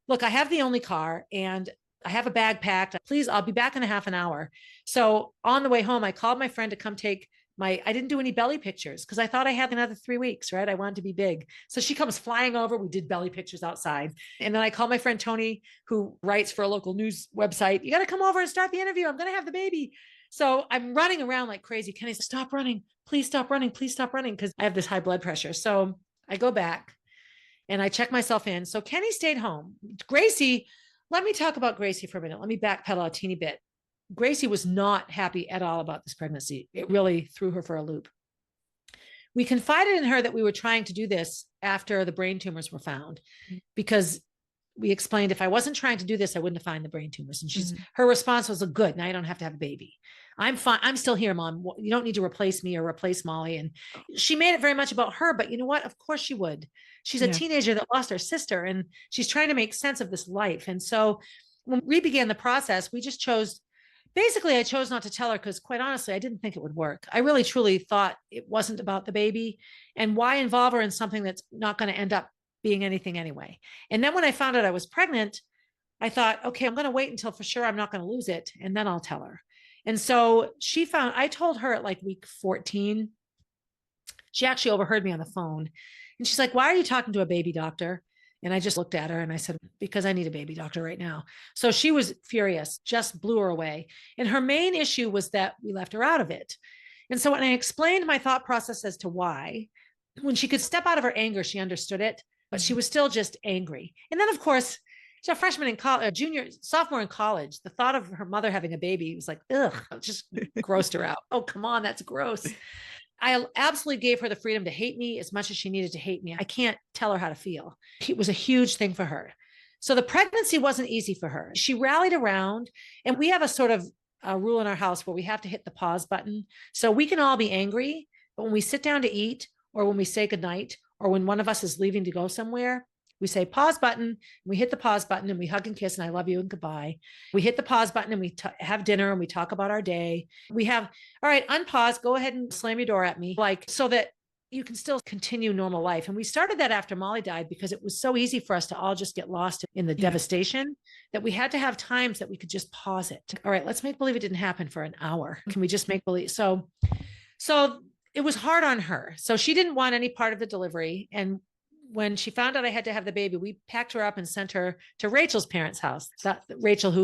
look, I have the only car and I have a bag packed. Please, I'll be back in a half an hour. So on the way home, I called my friend to come take I didn't do any belly pictures because I thought I had another 3 weeks, right? I wanted to be big. So she comes flying over. We did belly pictures outside. And then I called my friend Tony, who writes for a local news website. You got to come over and start the interview. I'm going to have the baby. So I'm running around like crazy. Kenny said, stop running. Please stop running. Please stop running. Because I have this high blood pressure. So I go back and I check myself in. So Kenny stayed home. Gracie, let me talk about Gracie for a minute. Let me backpedal a teeny bit. Gracie was not happy at all about this pregnancy. It really threw her for a loop. We confided in her that we were trying to do this after the brain tumors were found because we explained if I wasn't trying to do this, I wouldn't have found the brain tumors. And her response was, good, now you don't have to have a baby. I'm fine. I'm still here, Mom. You don't need to replace me or replace Molly. And she made it very much about her, but you know what? Of course she would. She's a teenager that lost her sister and she's trying to make sense of this life. And so when we began the process, we just chose basically I chose not to tell her because quite honestly, I didn't think it would work. I really truly thought it wasn't about the baby, and why involve her in something that's not going to end up being anything anyway. And then when I found out I was pregnant, I thought, okay, I'm going to wait until for sure I'm not going to lose it, and then I'll tell her. And so I told her at like week 14. She actually overheard me on the phone, and she's like, "Why are you talking to a baby doctor?" And I just looked at her and I said, "Because I need a baby doctor right now." So she was furious, just blew her away. And her main issue was that we left her out of it. And so when I explained my thought process as to why, when she could step out of her anger, she understood it, but she was still just angry. And then, of course, she's a freshman in college, sophomore in college. The thought of her mother having a baby was like, ugh, just grossed her out. Oh, come on, that's gross. I absolutely gave her the freedom to hate me as much as she needed to hate me. I can't tell her how to feel. It was a huge thing for her. So the pregnancy wasn't easy for her. She rallied around, and we have a sort of a rule in our house where we have to hit the pause button. So we can all be angry, but when we sit down to eat, or when we say goodnight, or when one of us is leaving to go somewhere, we say pause button, we hit the pause button, and we hug and kiss and I love you and goodbye. We hit the pause button and we have dinner and we talk about our day. We have, all right, unpause, go ahead and slam your door at me, like, so that you can still continue normal life. And we started that after Molly died because it was so easy for us to all just get lost in the devastation that we had to have times that we could just pause it. All right, let's make believe it didn't happen for an hour. Can we just make believe? So it was hard on her. So she didn't want any part of the delivery. And when she found out I had to have the baby, we packed her up and sent her to Rachel's parents' house. Rachel's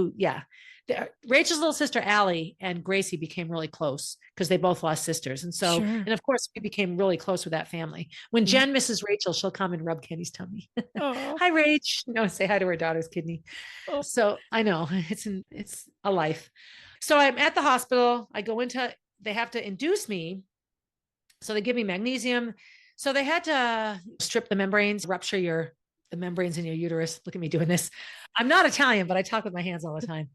little sister, Allie, and Gracie became really close because they both lost sisters. And so, and of course, we became really close with that family. When Jen misses Rachel, she'll come and rub Kenny's tummy. Hi, Rach. Say hi to her daughter's kidney. So I know it's a life. So I'm at the hospital. They have to induce me. So they give me magnesium. So they had to strip the membranes, rupture the membranes in your uterus. Look at me doing this. I'm not Italian, but I talk with my hands all the time.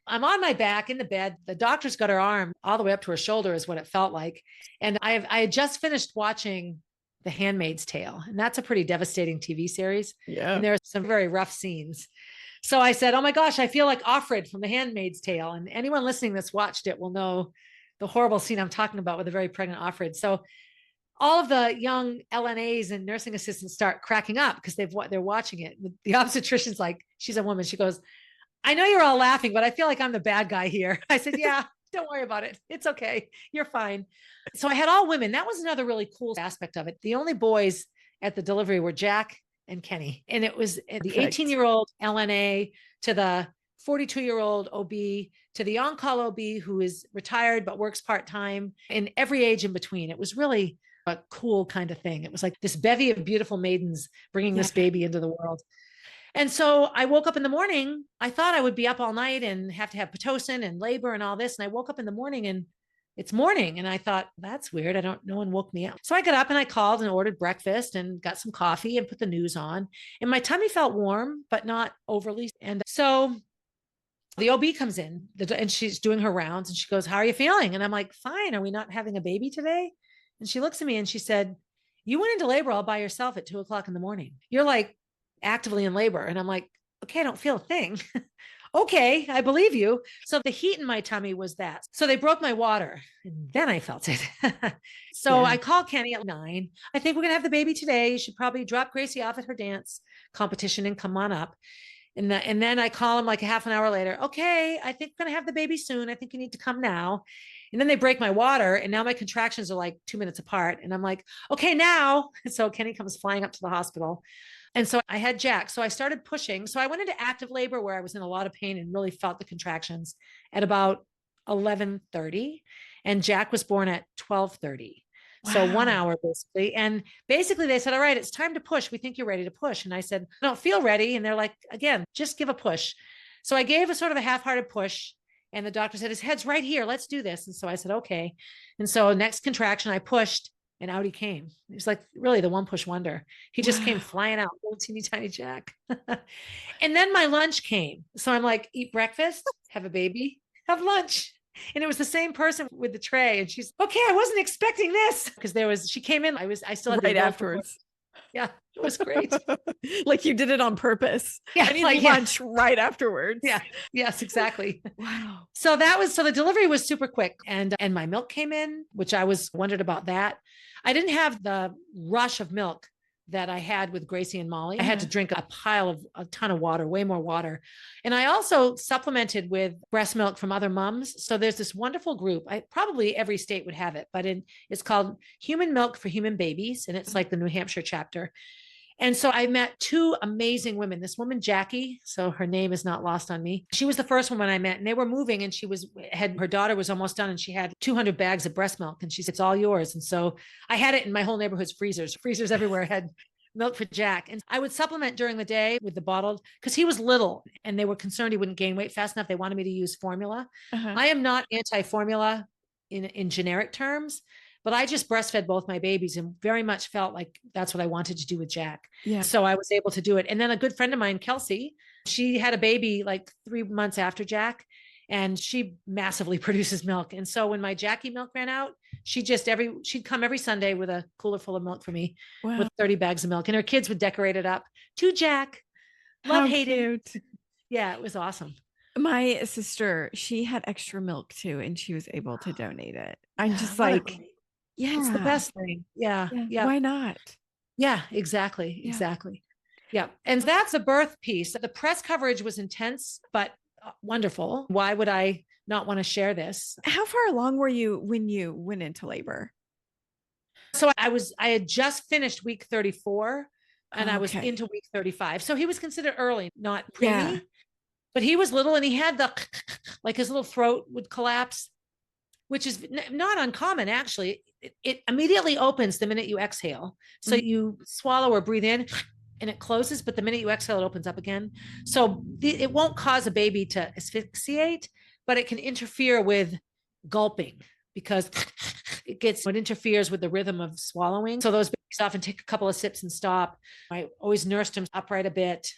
I'm on my back in the bed. The doctor's got her arm all the way up to her shoulder is what it felt like. And I had just finished watching The Handmaid's Tale, and that's a pretty devastating TV series. Yeah. And there are some very rough scenes. So I said, oh my gosh, I feel like Offred from The Handmaid's Tale. And anyone listening that's watched it will know the horrible scene I'm talking about with a very pregnant Offred. So all of the young LNAs and nursing assistants start cracking up because they're watching it. The obstetrician's like, she's a woman. She goes, I know you're all laughing, but I feel like I'm the bad guy here. I said, yeah, don't worry about it. It's okay. You're fine. So I had all women. That was another really cool aspect of it. The only boys at the delivery were Jack and Kenny. And it was the 18-year-old LNA to the 42-year-old OB to the on-call OB who is retired but works part-time, in every age in between. It was really a cool kind of thing. It was like this bevy of beautiful maidens bringing this baby into the world. And so I woke up in the morning. I thought I would be up all night and have to have Pitocin and labor and all this. And I woke up in the morning and it's morning. And I thought, that's weird. No one woke me up. So I got up and I called and ordered breakfast and got some coffee and put the news on. And my tummy felt warm, but not overly. And so the OB comes in and she's doing her rounds and she goes, how are you feeling? And I'm like, fine. Are we not having a baby today? And she looks at me and she said, you went into labor all by yourself at 2:00 in the morning. You're like actively in labor. And I'm like, okay, I don't feel a thing. Okay, I believe you. So the heat in my tummy was that. So they broke my water and then I felt it. I called Kenny at 9. I think we're going to have the baby today. You should probably drop Gracie off at her dance competition and come on up. And then I call him like a half an hour later. Okay, I think we're going to have the baby soon. I think you need to come now. And then they break my water. And now my contractions are like 2 minutes apart. And I'm like, okay, now. So Kenny comes flying up to the hospital. And so I had Jack. So I started pushing. So I went into active labor where I was in a lot of pain and really felt the contractions at about 11:30. And Jack was born at 12:30. Wow. So 1 hour basically. And basically they said, all right, it's time to push. We think you're ready to push. And I said, I don't feel ready. And they're like, again, just give a push. So I gave a sort of a half-hearted push. And the doctor said, his head's right here. Let's do this. And so I said, okay. And so next contraction, I pushed and out he came. He was like really the one push wonder. He just came flying out, little teeny tiny Jack. And then my lunch came. So I'm like, eat breakfast, have a baby, have lunch. And it was the same person with the tray. And she's okay. I wasn't expecting this because she came in. I still had right afterwards. Yeah, it was great. Like you did it on purpose. Yeah, I need like, yeah, lunch right afterwards. yeah, yes, exactly. Wow. So the delivery was super quick, and my milk came in, which I was wondered about that. I didn't have the rush of milk that I had with Gracie and Molly. I had to drink a ton of water, way more water. And I also supplemented with breast milk from other moms. So there's this wonderful group. Probably every state would have it, but it's called Human Milk for Human Babies. And it's like the New Hampshire chapter. And so I met two amazing women. This woman, Jackie, so her name is not lost on me. She was the first woman I met, and they were moving, and her daughter was almost done, and she had 200 bags of breast milk, and she said, "It's all yours." And so I had it in my whole neighborhood's freezers everywhere had milk for Jack. And I would supplement during the day with the bottled, because he was little and they were concerned he wouldn't gain weight fast enough. They wanted me to use formula. I am not anti-formula in generic terms, but I just breastfed both my babies and very much felt like that's what I wanted to do with Jack. Yeah. So I was able to do it. And then a good friend of mine, Kelsey, she had a baby like 3 months after Jack, and she massively produces milk. And so when my Jackie milk ran out, she'd come every Sunday with a cooler full of milk for me. Wow. With 30 bags of milk, and her kids would decorate it up to Jack. How cute. Yeah, it was awesome. My sister, she had extra milk too, and she was able to donate it. I'm just What like, yeah, it's the best thing. Yeah. Why not? Yeah, exactly. Yeah. Exactly. Yeah. And that's the birth piece. The press coverage was intense, but wonderful. Why would I not want to share this? How far along were you when you went into labor? So I had just finished week 34 and I was Okay. into week 35. So he was considered early, not preemie, Yeah. but he was little and he had like his little throat would collapse, which is not uncommon, actually. It immediately opens the minute you exhale. So you swallow or breathe in and it closes, but the minute you exhale, it opens up again. So it won't cause a baby to asphyxiate, but it can interfere with gulping because it interferes with the rhythm of swallowing. So those babies often take a couple of sips and stop. I always nursed him upright a bit.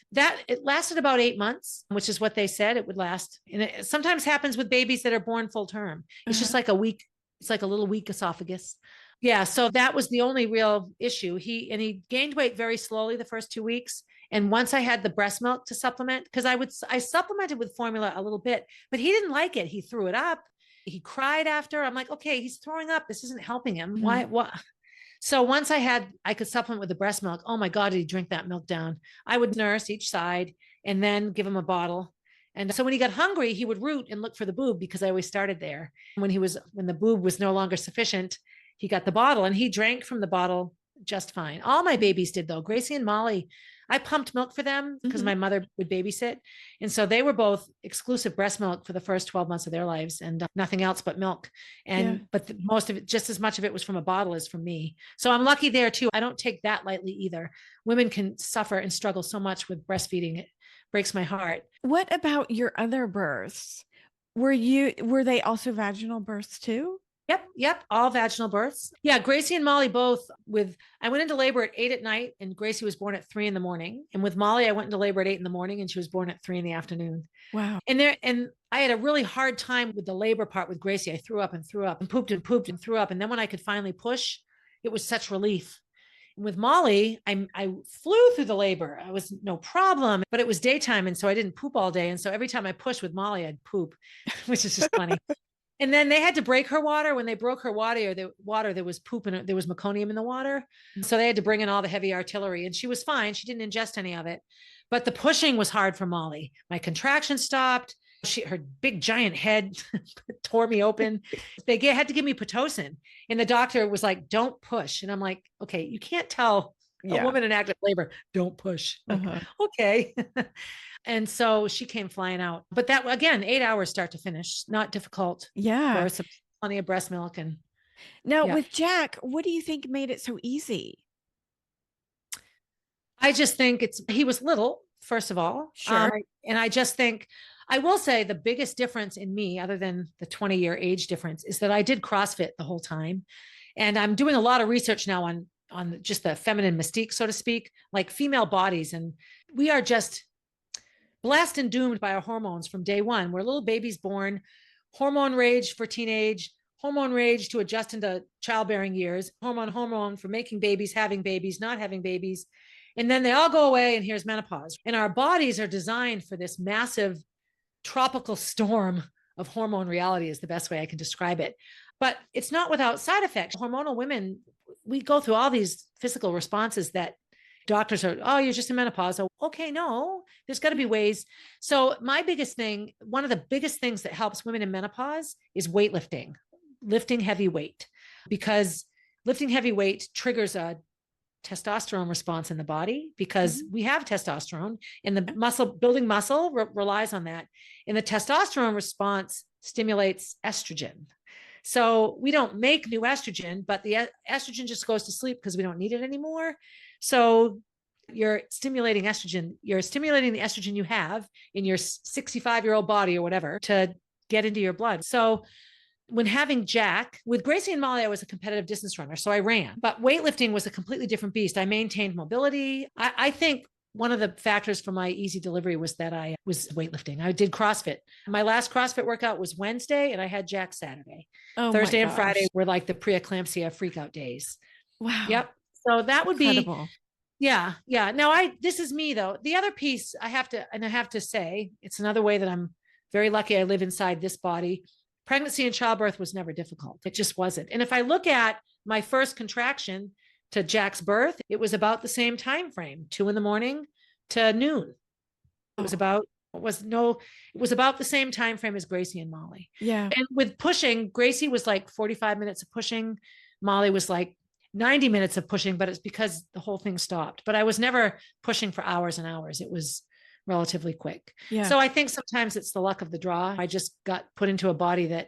It lasted about 8 months, which is what they said it would last. And it sometimes happens with babies that are born full term. It's just like a week. It's like a little weak esophagus. Yeah. So that was the only real issue. He gained weight very slowly the first 2 weeks. And once I had the breast milk to supplement, because I supplemented with formula a little bit, but he didn't like it. He threw it up. He cried after. I'm like, okay, he's throwing up. This isn't helping him. Why? What? So once I could supplement with the breast milk. Oh my God, did he drink that milk down? I would nurse each side and then give him a bottle. And so when he got hungry, he would root and look for the boob because I always started there. When the boob was no longer sufficient, he got the bottle and he drank from the bottle just fine. All my babies did though. Gracie and Molly, I pumped milk for them because my mother would babysit. And so they were both exclusive breast milk for the first 12 months of their lives and nothing else but milk. But most of it, just as much of it was from a bottle as from me. So I'm lucky there too. I don't take that lightly either. Women can suffer and struggle so much with breastfeeding. It breaks my heart. What about your other births? Were they also vaginal births too? Yep. All vaginal births. Yeah. Gracie and Molly both I went into labor at 8 p.m. and Gracie was born at 3 a.m. And with Molly, I went into labor at 8 a.m. and she was born at 3 p.m. Wow. And I had a really hard time with the labor part with Gracie. I threw up and pooped and pooped and threw up. And then when I could finally push, it was such relief. And with Molly, I flew through the labor. I was no problem, but it was daytime. And so I didn't poop all day. And so every time I pushed with Molly, I'd poop, which is just funny. And then they had to break her water. When they broke her water, there was poop and there was meconium in the water. So they had to bring in all the heavy artillery and she was fine. She didn't ingest any of it, but the pushing was hard for Molly. My contraction stopped. Her big giant head tore me open. They had to give me Pitocin and the doctor was like, don't push. And I'm like, okay, you can't tell a woman in active labor, don't push. Like, okay. And so she came flying out. But that, again, 8 hours start to finish, not difficult. Yeah. Birth, plenty of breast milk. And now with Jack, what do you think made it so easy? I just think he was little, first of all. Sure. And I just think, I will say the biggest difference in me, other than the 20-year age difference, is that I did CrossFit the whole time. And I'm doing a lot of research now on just the feminine mystique, so to speak, like female bodies. And we are just blessed and doomed by our hormones from day one. We're little babies born, hormone rage for teenage, hormone rage to adjust into childbearing years, hormone for making babies, having babies, not having babies. And then they all go away and here's menopause. And our bodies are designed for this massive tropical storm of hormone reality is the best way I can describe it. But it's not without side effects. Hormonal women, we go through all these physical responses that doctors are, oh, you're just in menopause. Oh, okay, no, there's got to be ways. So my biggest thing, one of the biggest things that helps women in menopause is weightlifting, lifting heavy weight, because lifting heavy weight triggers a testosterone response in the body because we have testosterone and the muscle building muscle relies on that. And the testosterone response stimulates estrogen. So we don't make new estrogen, but the estrogen just goes to sleep because we don't need it anymore. So you're stimulating estrogen. You're stimulating the estrogen you have in your 65-year-old body or whatever to get into your blood. So when having Jack, with Gracie and Molly, I was a competitive distance runner, so I ran. But weightlifting was a completely different beast. I maintained mobility. I think one of the factors for my easy delivery was that I was weightlifting. I did CrossFit. My last CrossFit workout was Wednesday, and I had Jack Saturday. Oh, Thursday and Friday were like the preeclampsia freakout days. Wow. Yep. So that would incredible. be, yeah. Now this is me though. The other piece I have to say, it's another way that I'm very lucky I live inside this body. Pregnancy and childbirth was never difficult. It just wasn't. And if I look at my first contraction to Jack's birth, it was about the same time frame, 2 a.m. to noon. It was about the same time frame as Gracie and Molly. Yeah. And with pushing, Gracie was like 45 minutes of pushing. Molly was like 90 minutes of pushing, but it's because the whole thing stopped. But I was never pushing for hours and hours. It was relatively quick. Yeah. So I think sometimes it's the luck of the draw. I just got put into a body that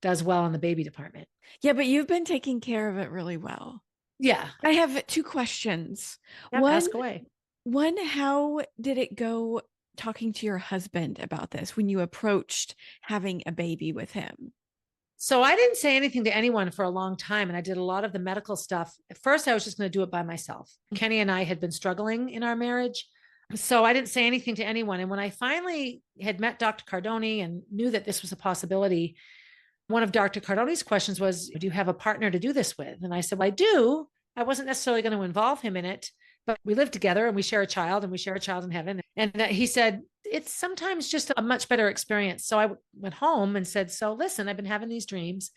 does well in the baby department. Yeah, but you've been taking care of it really well. Yeah. I have 2 questions. Yep, ask away. One, how did it go talking to your husband about this when you approached having a baby with him? So I didn't say anything to anyone for a long time. And I did a lot of the medical stuff. At first, I was just going to do it by myself. Kenny and I had been struggling in our marriage. So I didn't say anything to anyone. And when I finally had met Dr. Cardoni and knew that this was a possibility, one of Dr. Cardoni's questions was, do you have a partner to do this with? And I said, well, I do. I wasn't necessarily going to involve him in it, but we live together and we share a child in heaven. And he said, it's sometimes just a much better experience. So I went home and said, so listen, I've been having these dreams.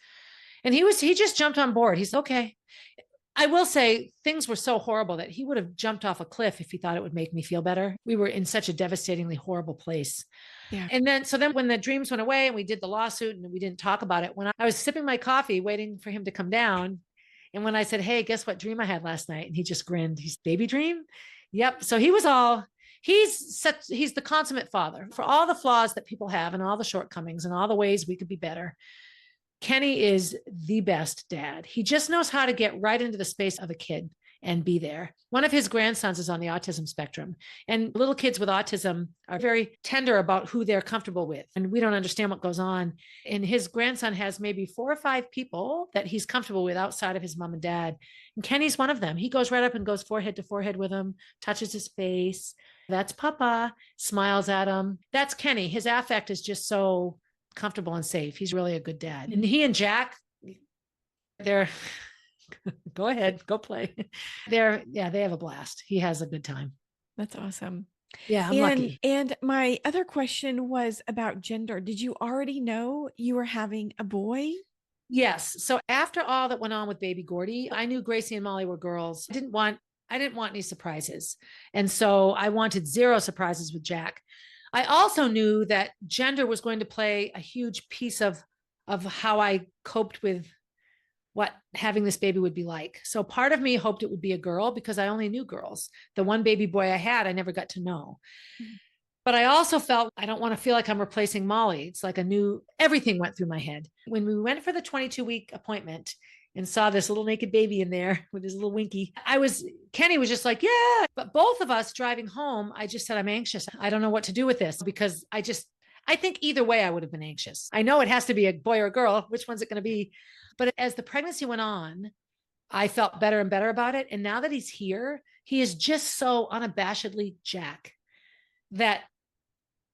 And he just jumped on board. He's okay. I will say things were so horrible that he would have jumped off a cliff if he thought it would make me feel better. We were in such a devastatingly horrible place. Yeah. And then when the dreams went away and we did the lawsuit and we didn't talk about it, when I was sipping my coffee, waiting for him to come down. And when I said, hey, guess what dream I had last night? And he just grinned. He's baby dream. Yep. So he's the consummate father for all the flaws that people have and all the shortcomings and all the ways we could be better. Kenny is the best dad. He just knows how to get right into the space of a kid and be there. One of his grandsons is on the autism spectrum, and little kids with autism are very tender about who they're comfortable with. And we don't understand what goes on. And his grandson has maybe 4 or 5 people that he's comfortable with outside of his mom and dad. And Kenny's one of them. He goes right up and goes forehead to forehead with him, touches his face. That's Papa, smiles at him. That's Kenny. His affect is just so comfortable and safe. He's really a good dad. And he and Jack, they're go ahead, go play. They have a blast. He has a good time. That's awesome. Yeah, I'm lucky. And my other question was about gender. Did you already know you were having a boy? Yes. So after all that went on with baby Gordy, I knew Gracie and Molly were girls. I didn't want any surprises. And so I wanted 0 surprises with Jack. I also knew that gender was going to play a huge piece of how I coped with what having this baby would be like. So part of me hoped it would be a girl because I only knew girls. The one baby boy I had, I never got to know. Mm-hmm. But I also felt I don't want to feel like I'm replacing Molly. It's like everything went through my head. When we went for the 22-week appointment and saw this little naked baby in there with his little winky, Kenny was just like, yeah. But both of us driving home, I just said, I'm anxious. I don't know what to do with this because I think either way I would have been anxious. I know it has to be a boy or a girl. Which one's it going to be? But as the pregnancy went on, I felt better and better about it. And now that he's here, he is just so unabashedly Jack that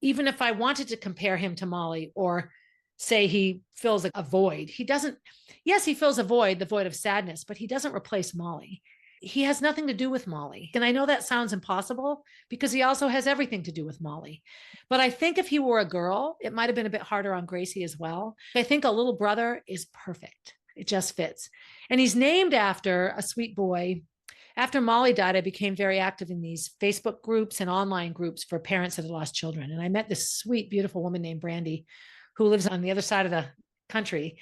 even if I wanted to compare him to Molly or say he fills a void. He doesn't, yes, he fills a void, the void of sadness, but he doesn't replace Molly. He has nothing to do with Molly. And I know that sounds impossible because he also has everything to do with Molly. But I think if he were a girl, it might have been a bit harder on Gracie as well. I think a little brother is perfect. It just fits. And he's named after a sweet boy. After Molly died, I became very active in these Facebook groups and online groups for parents that had lost children. And I met this sweet, beautiful woman named Brandy, who lives on the other side of the country.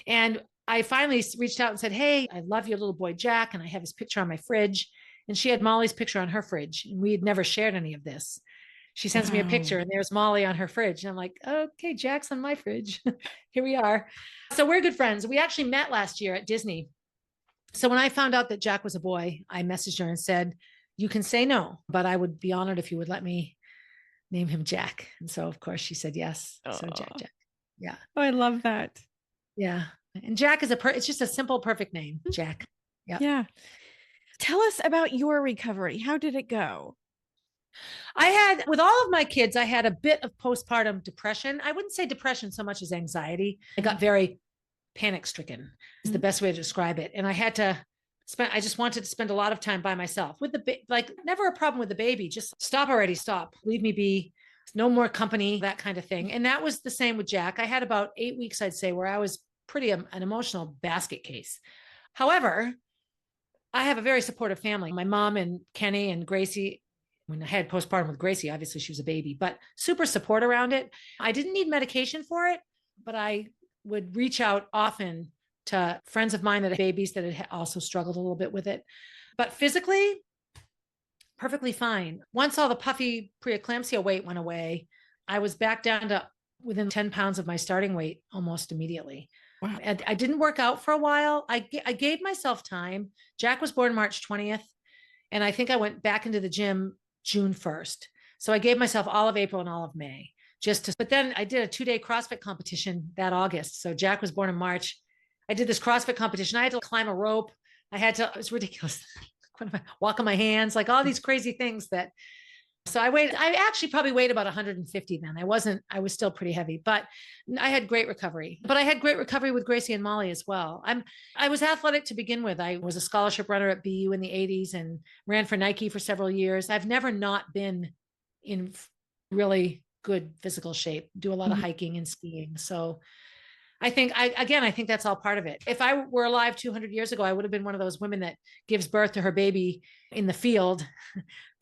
And I finally reached out and said, hey, I love your little boy, Jack. And I have his picture on my fridge. And she had Molly's picture on her fridge. And we had never shared any of this. She sends me a picture and there's Molly on her fridge. And I'm like, okay, Jack's on my fridge. Here we are. So we're good friends. We actually met last year at Disney. So when I found out that Jack was a boy, I messaged her and said, you can say no, but I would be honored if you would let me name him Jack. And so of course she said yes. So Jack. Yeah. Oh, I love that. Yeah. And Jack is it's just a simple, perfect name, Jack. Yeah. Yeah. Tell us about your recovery. How did it go? With all of my kids, I had a bit of postpartum depression. I wouldn't say depression so much as anxiety. I got very panic stricken is the best way to describe it. And I just wanted to spend a lot of time by myself with like never a problem with the baby. Just stop already, stop, leave me be. No more company, that kind of thing. And that was the same with Jack. I had about 8 weeks, I'd say, where I was pretty an emotional basket case. However, I have a very supportive family. My mom and Kenny and Gracie, when I had postpartum with Gracie, obviously she was a baby, but super support around it. I didn't need medication for it, but I would reach out often to friends of mine that had babies that had also struggled a little bit with it. But physically, perfectly fine. Once all the puffy preeclampsia weight went away, I was back down to within 10 pounds of my starting weight almost immediately. Wow. And I didn't work out for a while. I gave myself time. Jack was born March 20th. And I think I went back into the gym June 1st. So I gave myself all of April and all of May but then I did a 2-day CrossFit competition that August. So Jack was born in March. I did this CrossFit competition. I had to climb a rope. It was ridiculous. Walk on my hands, like all these crazy things so I actually probably weighed about 150 then. I was still pretty heavy, but I had great recovery. But I had great recovery with Gracie and Molly as well. I was athletic to begin with. I was a scholarship runner at BU in the 80s and ran for Nike for several years. I've never not been in really good physical shape, do a lot of hiking and skiing. So I think that's all part of it. If I were alive 200 years ago, I would have been one of those women that gives birth to her baby in the field,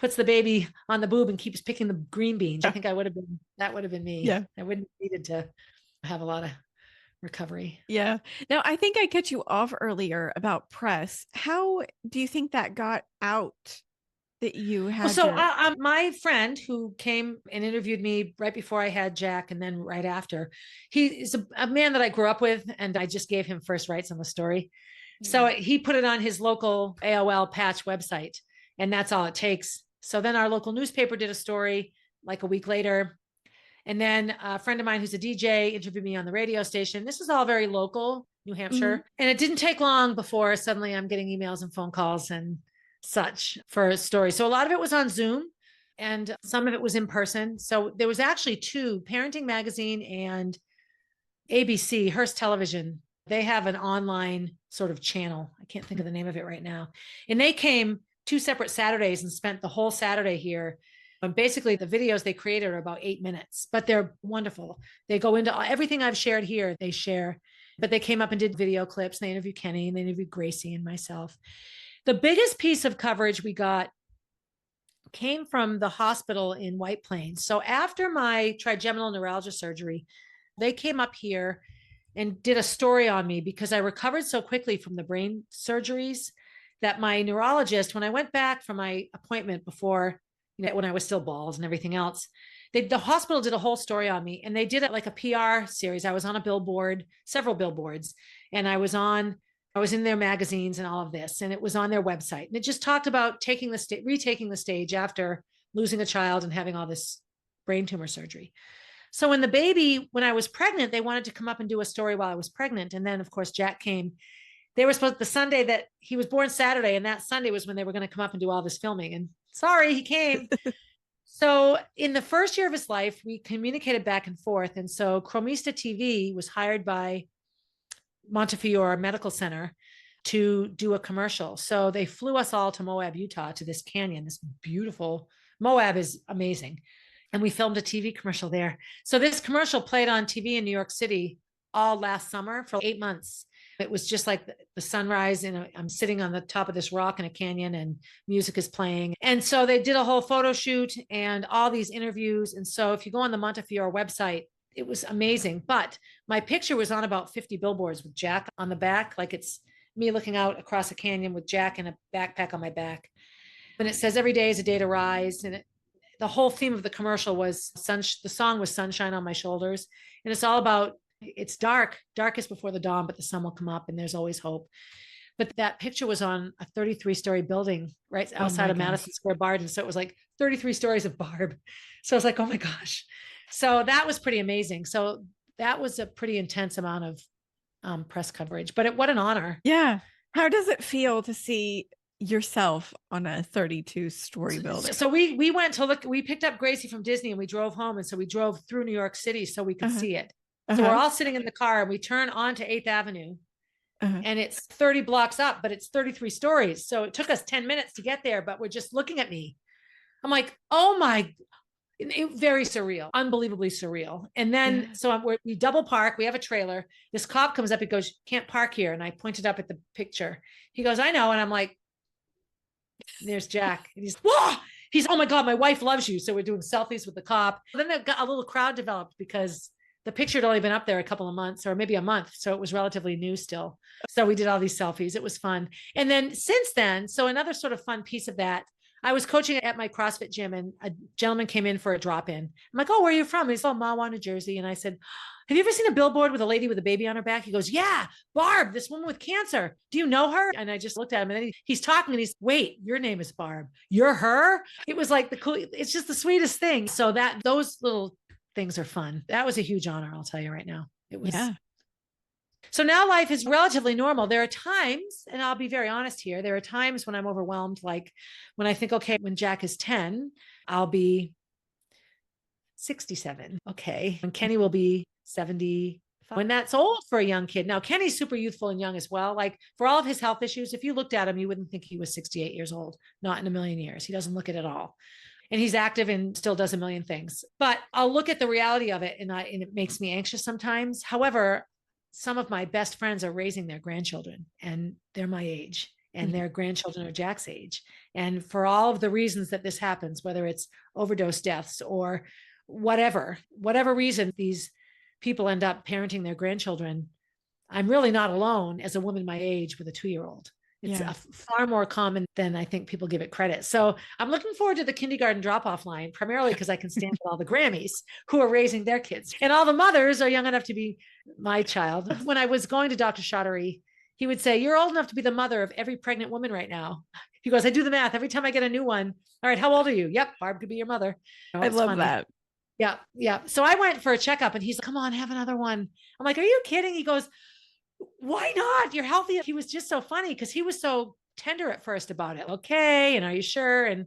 puts the baby on the boob and keeps picking the green beans. I think that would have been me. Yeah. I wouldn't have needed to have a lot of recovery. Yeah. Now, I think I cut you off earlier about press. How do you think that got out that you had? My friend who came and interviewed me right before I had Jack and then right after, he is a man that I grew up with and I just gave him first rights on the story. So he put it on his local AOL patch website and that's all it takes. So then our local newspaper did a story like a week later. And then a friend of mine who's a DJ interviewed me on the radio station. This is all very local, New Hampshire. And it didn't take long before suddenly I'm getting emails and phone calls and such for a story. So a lot of it was on Zoom and some of it was in person. So there was actually 2, Parenting Magazine and ABC, Hearst Television. They have an online sort of channel. I can't think of the name of it right now. And they came 2 separate Saturdays and spent the whole Saturday here. And basically the videos they created are about 8 minutes, but they're wonderful. They go into everything I've shared here, they share, but they came up and did video clips. And they interviewed Kenny and they interviewed Gracie and myself. The biggest piece of coverage we got came from the hospital in White Plains. So after my trigeminal neuralgia surgery, they came up here and did a story on me because I recovered so quickly from the brain surgeries that my neurologist, when I went back for my appointment before, when I was still bald and everything else, the hospital did a whole story on me and they did it like a PR series. I was on a billboard, several billboards, and I was in their magazines and all of this, and it was on their website. And it just talked about retaking the stage after losing a child and having all this brain tumor surgery. So when I was pregnant, they wanted to come up and do a story while I was pregnant. And then of course, Jack came. They were supposed the Sunday that he was born Saturday. And that Sunday was when they were going to come up and do all this filming. And sorry, he came. So in the first year of his life, we communicated back and forth. And so Chromista TV was hired by Montefiore Medical Center to do a commercial. So they flew us all to Moab, Utah, to this canyon, this beautiful, Moab is amazing. And we filmed a TV commercial there. So this commercial played on TV in New York City all last summer for 8 months. It was just like the sunrise, and I'm sitting on the top of this rock in a canyon and music is playing. And so they did a whole photo shoot and all these interviews. And so if you go on the Montefiore website, it was amazing. But my picture was on about 50 billboards with Jack on the back. Like it's me looking out across a canyon with Jack and a backpack on my back. And it says every day is a day to rise. And the whole theme of the commercial was the song was Sunshine on My Shoulders. And it's all about, it's darkest before the dawn, but the sun will come up and there's always hope. But that picture was on a 33-story building right outside of Madison Square Garden. So it was like 33 stories of Barb. So I was like, oh my gosh. So that was pretty amazing. So that was a pretty intense amount of press coverage, but what an honor. Yeah. How does it feel to see yourself on a 32-story building? So we went to look, we picked up Gracie from Disney and we drove home. And so we drove through New York City so we could see it. So we're all sitting in the car and we turn onto 8th Avenue and it's 30 blocks up, but it's 33 stories. So it took us 10 minutes to get there, but we're just looking at me. I'm like, oh my, very surreal, unbelievably surreal. And then, so we double park, we have a trailer. This cop comes up, he goes, can't park here. And I pointed up at the picture. He goes, I know. And I'm like, there's Jack. And he's, whoa! He's, oh my God, my wife loves you. So we're doing selfies with the cop. Then a little crowd developed because the picture had only been up there a couple of months or maybe a month. So it was relatively new still. So we did all these selfies. It was fun. And then since then, so another sort of fun piece of that, I was coaching at my CrossFit gym and a gentleman came in for a drop-in. I'm like, oh, where are you from? He's from Mahwah, New Jersey. And I said, have you ever seen a billboard with a lady with a baby on her back? He goes, yeah, Barb, this woman with cancer. Do you know her? And I just looked at him and then he's talking and he's, wait, your name is Barb. You're her? It was like it's just the sweetest thing. So those little things are fun. That was a huge honor, I'll tell you right now. It was. Yeah. So now life is relatively normal. There are times, and I'll be very honest here, there are times when I'm overwhelmed, like when I think, okay, when Jack is 10, I'll be 67. Okay. And Kenny will be 75. When that's old for a young kid. Now, Kenny's super youthful and young as well. Like for all of his health issues, if you looked at him, you wouldn't think he was 68 years old. Not in a million years. He doesn't look it at all. And he's active and still does a million things. But I'll look at the reality of it and it makes me anxious sometimes. However, some of my best friends are raising their grandchildren and they're my age and their grandchildren are Jack's age. And for all of the reasons that this happens, whether it's overdose deaths or whatever reason these people end up parenting their grandchildren, I'm really not alone as a woman my age with a 2-year-old. It's far more common than I think people give it credit. So I'm looking forward to the kindergarten drop-off line, primarily because I can stand with all the Grammys who are raising their kids. And all the mothers are young enough to be my child. When I was going to Dr. Chaudhary, he would say, you're old enough to be the mother of every pregnant woman right now. He goes, I do the math. Every time I get a new one. All right, how old are you? Yep, Barb could be your mother. I love that. Yeah, yeah. So I went for a checkup and he's like, come on, have another one. I'm like, are you kidding? He goes, why not? You're healthy. He was just so funny because he was so tender at first about it. Okay. And are you sure? And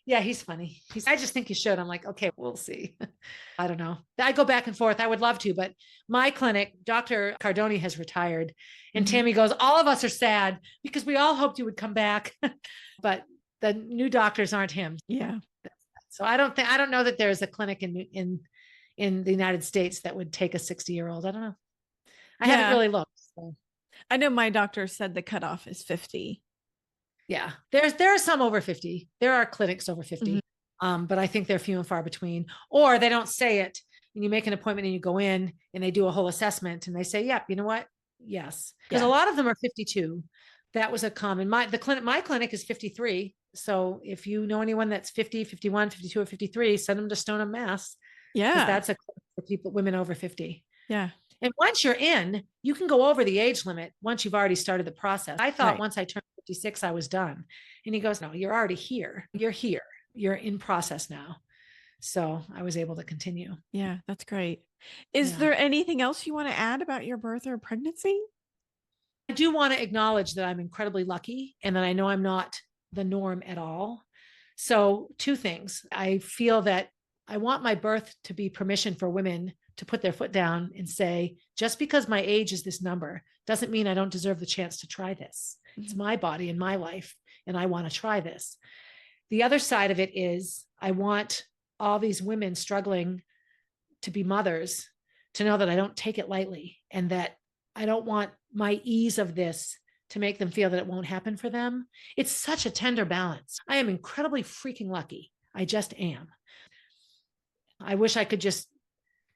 yeah, he's funny. I just think you should. I'm like, okay, we'll see. I don't know. I go back and forth. I would love to, but my clinic, Dr. Cardoni has retired and Tammy goes, all of us are sad because we all hoped you would come back, but the new doctors aren't him. Yeah. So I don't know that there's a clinic in the United States that would take a 60-year-old. I don't know. I haven't really looked. So. I know my doctor said the cutoff is 50. Yeah, there are some over 50. There are clinics over 50, but I think they're few and far between. Or they don't say it, and you make an appointment and you go in and they do a whole assessment and they say, "Yep, you know what? Yes," because a lot of them are 52. That was a common. My clinic is 53. So if you know anyone that's 50, 51, 52, or 53, send them to Stoneham, Mass. Yeah, that's a clinic for women over 50. Yeah. And once you're in, you can go over the age limit once you've already started the process. I thought once I turned 56, I was done. And he goes, no, you're already here. You're here. You're in process now. So I was able to continue. Yeah, that's great. Is there anything else you want to add about your birth or pregnancy? I do want to acknowledge that I'm incredibly lucky and that I know I'm not the norm at all. So two things. I feel that I want my birth to be permission for women to put their foot down and say, just because my age is this number doesn't mean I don't deserve the chance to try this. It's Mm-hmm. my body and my life, and I want to try this. The other side of it is I want all these women struggling to be mothers to know that I don't take it lightly, and that I don't want my ease of this to make them feel that it won't happen for them. It's such a tender balance. I am incredibly freaking lucky. I just am. I wish I could just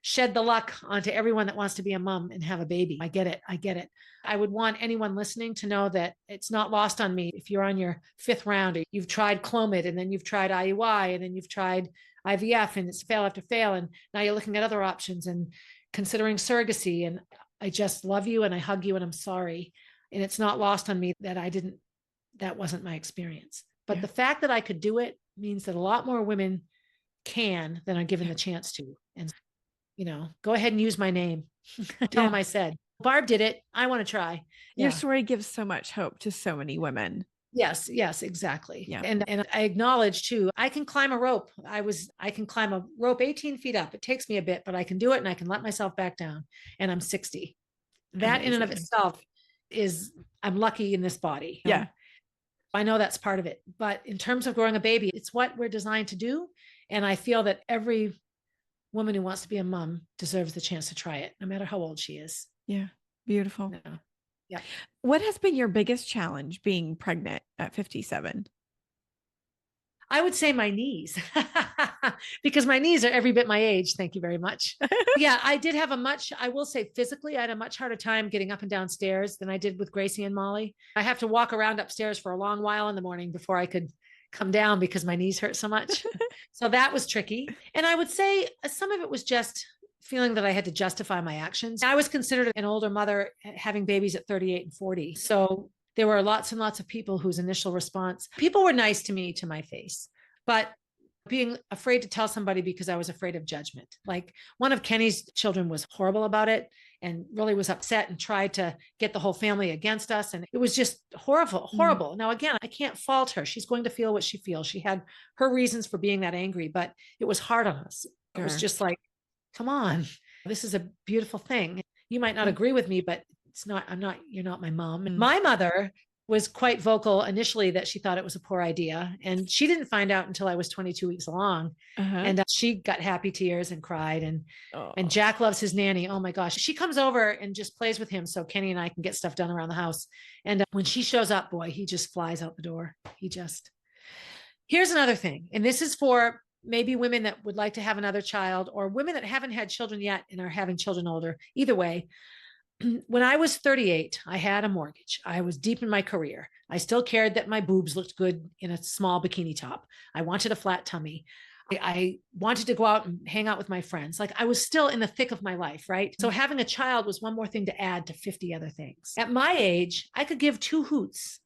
shed the luck onto everyone that wants to be a mom and have a baby. I get it. I get it. I would want anyone listening to know that it's not lost on me. If you're on your 5th round, or you've tried Clomid, and then you've tried IUI, and then you've tried IVF, and it's fail after fail, and now you're looking at other options and considering surrogacy. And I just love you, and I hug you, and I'm sorry. And it's not lost on me that that wasn't my experience. But the fact that I could do it means that a lot more women can than are given the chance to. And, go ahead and use my name. Tell them I said, Barb did it. I want to try. Your story gives so much hope to so many women. Yes, exactly. Yeah. And I acknowledge too, I can climb a rope. I can climb a rope 18 feet up. It takes me a bit, but I can do it, and I can let myself back down, and I'm 60. That in and of itself I'm lucky in this body. Yeah. I know that's part of it, but in terms of growing a baby, it's what we're designed to do. And I feel that every woman who wants to be a mom deserves the chance to try it, no matter how old she is. Yeah. Beautiful. Yeah. What has been your biggest challenge being pregnant at 57? I would say my knees, because my knees are every bit my age. Thank you very much. Yeah, I did have I will say physically, I had a much harder time getting up and down stairs than I did with Gracie and Molly. I have to walk around upstairs for a long while in the morning before I could come down because my knees hurt so much. So that was tricky. And I would say some of it was just feeling that I had to justify my actions. I was considered an older mother having babies at 38 and 40. So there were lots and lots of people whose initial response, people were nice to me to my face, but being afraid to tell somebody because I was afraid of judgment. Like one of Kenny's children was horrible about it and really was upset and tried to get the whole family against us. And it was just horrible. Now, again, I can't fault her. She's going to feel what she feels. She had her reasons for being that angry, but it was hard on us. It was just like, come on, this is a beautiful thing. You might not agree with me, but you're not my mom. My mother was quite vocal initially that she thought it was a poor idea. And she didn't find out until I was 22 weeks along. And she got happy tears and cried. And Jack loves his nanny. Oh my gosh. She comes over and just plays with him so Kenny and I can get stuff done around the house. And when she shows up, boy, he just flies out the door. Here's another thing. And this is for maybe women that would like to have another child, or women that haven't had children yet and are having children older. Either way, when I was 38, I had a mortgage. I was deep in my career. I still cared that my boobs looked good in a small bikini top. I wanted a flat tummy. I wanted to go out and hang out with my friends. Like I was still in the thick of my life, right? So having a child was one more thing to add to 50 other things. At my age, I could give 2 hoots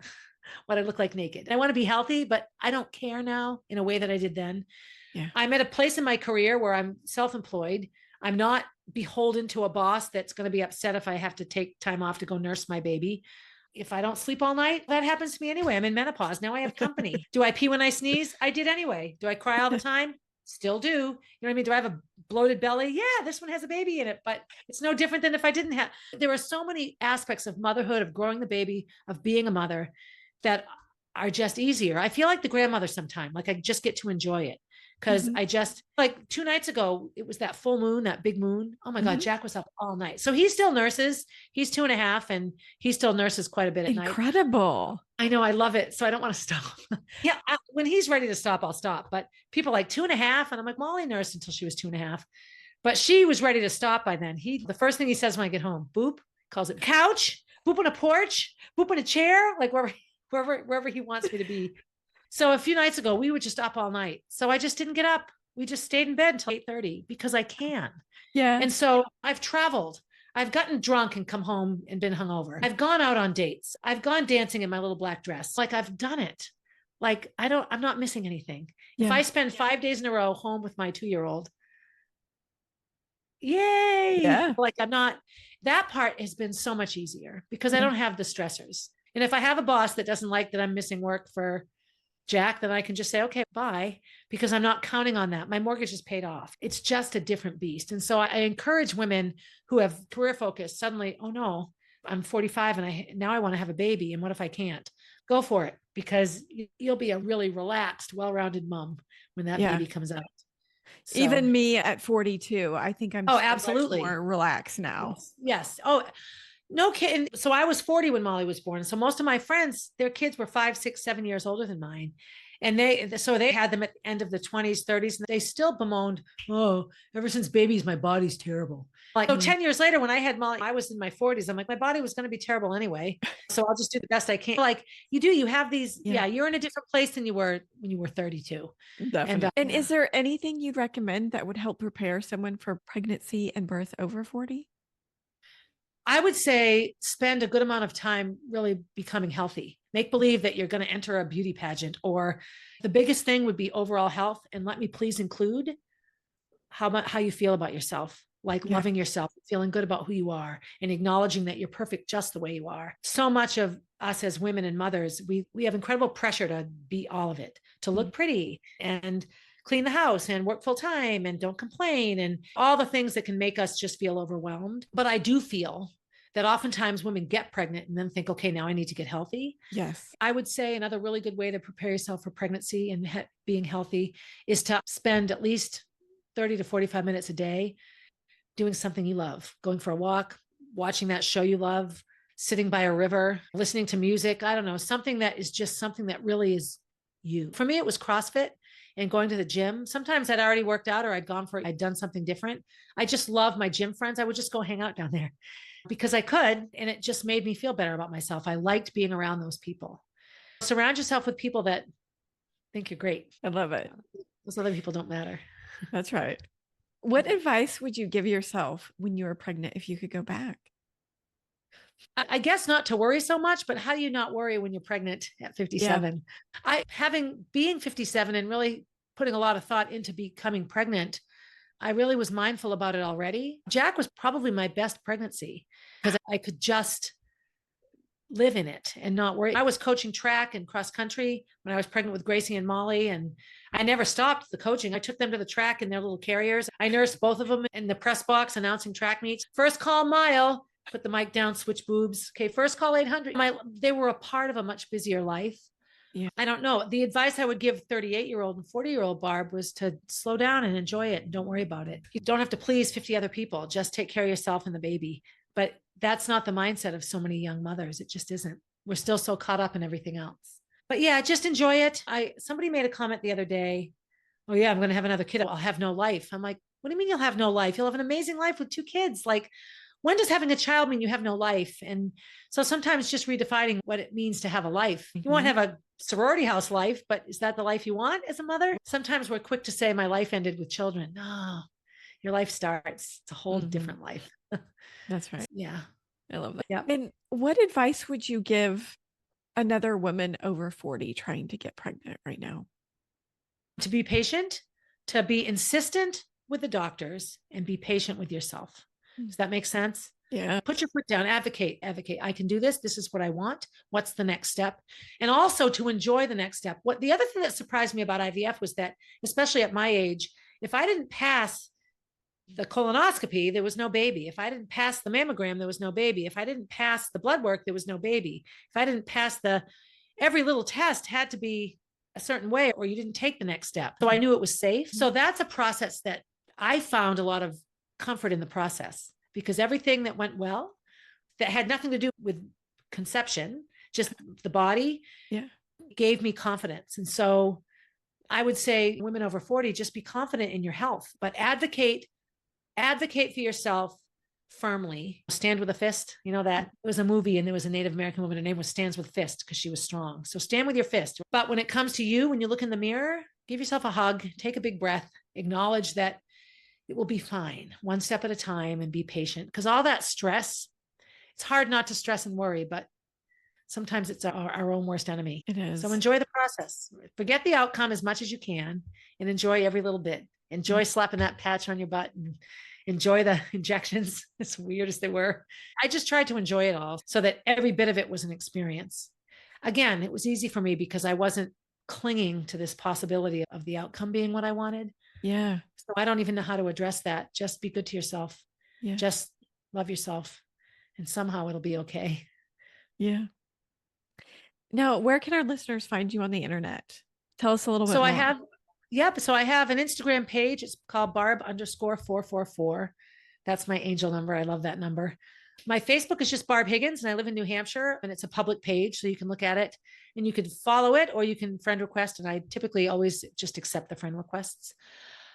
what I look like naked. I want to be healthy, but I don't care now in a way that I did then. Yeah. I'm at a place in my career where I'm self-employed. I'm not beholden to a boss that's going to be upset if I have to take time off to go nurse my baby. If I don't sleep all night, that happens to me anyway. I'm in menopause. Now I have company. Do I pee when I sneeze? I did anyway. Do I cry all the time? Still do. You know what I mean? Do I have a bloated belly? Yeah, this one has a baby in it, but it's no different than if I didn't have. There are so many aspects of motherhood, of growing the baby, of being a mother that are just easier. I feel like the grandmother sometimes, like I just get to enjoy it. Because I just, like 2 nights ago, it was that full moon, that big moon. Oh my God, Jack was up all night. So he still nurses. He's 2.5 and he still nurses quite a bit at night. Incredible. I know, I love it. So I don't want to stop. Yeah, when he's ready to stop, I'll stop. But people like 2.5. And I'm like, Molly nursed until she was 2.5. But she was ready to stop by then. The first thing he says when I get home, boop, calls it couch, boop on a porch, boop on a chair, like wherever he wants me to be. So a few nights ago, we were just up all night. So I just didn't get up. We just stayed in bed until 8:30 because I can. Yeah. And so I've traveled. I've gotten drunk and come home and been hungover. I've gone out on dates. I've gone dancing in my little black dress. Like I've done it. Like I'm not missing anything. Yeah. If I spend 5 days in a row home with my 2-year-old, yay. Yeah. Like that part has been so much easier because I don't have the stressors. And if I have a boss that doesn't like that I'm missing work for Jack, then I can just say, okay, bye, because I'm not counting on that. My mortgage is paid off. It's just a different beast. And so I encourage women who have career focus suddenly, oh no, I'm 45 and now I want to have a baby. And what if I can't? Go for it, because you'll be a really relaxed, well-rounded mom when that Yeah. baby comes out. So, Even me at 42, I think I'm oh, so much absolutely. more relaxed now. Yes. Yes. Oh, no kidding. So I was 40 when Molly was born. So most of my friends, their kids were 5, 6, 7 years older than mine. And they had them at the end of the 20s, 30s, and they still bemoaned, oh, ever since babies, my body's terrible. Like, so 10 years later, when I had Molly, I was in my 40s. I'm like, my body was going to be terrible anyway. So I'll just do the best I can. Like you have these, you're in a different place than you were when you were 32. Definitely. And is there anything you'd recommend that would help prepare someone for pregnancy and birth over 40? I would say spend a good amount of time really becoming healthy. Make believe that you're going to enter a beauty pageant, or the biggest thing would be overall health. And let me please include how you feel about yourself, like loving yourself, feeling good about who you are, and acknowledging that you're perfect just the way you are. So much of us as women and mothers, we have incredible pressure to be all of it, to look pretty and clean the house and work full time and don't complain, and all the things that can make us just feel overwhelmed. But I do feel that oftentimes women get pregnant and then think, okay, now I need to get healthy. Yes. I would say another really good way to prepare yourself for pregnancy and being healthy is to spend at least 30 to 45 minutes a day doing something you love, going for a walk, watching that show you love, sitting by a river, listening to music. I don't know, something that is just something that really is you. For me, it was CrossFit and going to the gym. Sometimes I'd already worked out or I'd done something different. I just love my gym friends. I would just go hang out down there because I could, and it just made me feel better about myself. I liked being around those people. Surround yourself with people that think you're great. I love it. Those other people don't matter. That's right. What advice would you give yourself when you were pregnant if you could go back? I guess not to worry so much, but how do you not worry when you're pregnant at 57? Being 57 and really putting a lot of thought into becoming pregnant, I really was mindful about it already. Jack was probably my best pregnancy because I could just live in it and not worry. I was coaching track and cross country when I was pregnant with Gracie and Molly, and I never stopped the coaching. I took them to the track in their little carriers. I nursed both of them in the press box announcing track meets. First call mile, put the mic down, switch boobs. Okay, first call 800. They were a part of a much busier life. Yeah. I don't know. The advice I would give 38-year-old and 40-year-old Barb was to slow down and enjoy it and don't worry about it. You don't have to please 50 other people. Just take care of yourself and the baby. But that's not the mindset of so many young mothers. It just isn't. We're still so caught up in everything else. But yeah, just enjoy it. Somebody made a comment the other day. Oh yeah, I'm going to have another kid. I'll have no life. I'm like, what do you mean you'll have no life? You'll have an amazing life with 2 kids. Like, when does having a child mean you have no life? And so sometimes just redefining what it means to have a life. You won't have a sorority house life, but is that the life you want as a mother? Sometimes we're quick to say my life ended with children. No, your life starts. It's a whole different life. That's right. Yeah. I love that. Yeah. And what advice would you give another woman over 40 trying to get pregnant right now? To be patient, to be insistent with the doctors, and be patient with yourself. Does that make sense? Yeah. Put your foot down, advocate. I can do this. This is what I want. What's the next step? And also to enjoy the next step. The other thing that surprised me about IVF was that, especially at my age, if I didn't pass the colonoscopy, there was no baby. If I didn't pass the mammogram, there was no baby. If I didn't pass the blood work, there was no baby. If I didn't pass every little test had to be a certain way, or you didn't take the next step. So I knew it was safe. So that's a process that I found a lot of comfort in the process, because everything that went well, that had nothing to do with conception, just the body, gave me confidence. And so I would say women over 40, just be confident in your health, but advocate for yourself firmly. Stand with a fist. You know that it was a movie and there was a Native American woman. Her name was Stands with Fist because she was strong. So stand with your fist. But when it comes to you, when you look in the mirror, give yourself a hug, take a big breath, acknowledge that it will be fine, one step at a time, and be patient. Because all that stress, it's hard not to stress and worry, but sometimes it's our own worst enemy. It is. So enjoy the process. Forget the outcome as much as you can and enjoy every little bit. Enjoy slapping that patch on your butt and enjoy the injections, as weird as they were. I just tried to enjoy it all so that every bit of it was an experience. Again, it was easy for me because I wasn't clinging to this possibility of the outcome being what I wanted. Yeah. So I don't even know how to address that. Just be good to yourself. Yeah. Just love yourself, and somehow it'll be okay. Yeah. Now, where can our listeners find you on the internet? Tell us a little bit So I more. have, yep. So I have an Instagram page. It's called Barb_444. That's my angel number. I love that number. My Facebook is just Barb Higgins, and I live in New Hampshire, and it's a public page, so you can look at it and you can follow it, or you can friend request. And I typically always just accept the friend requests.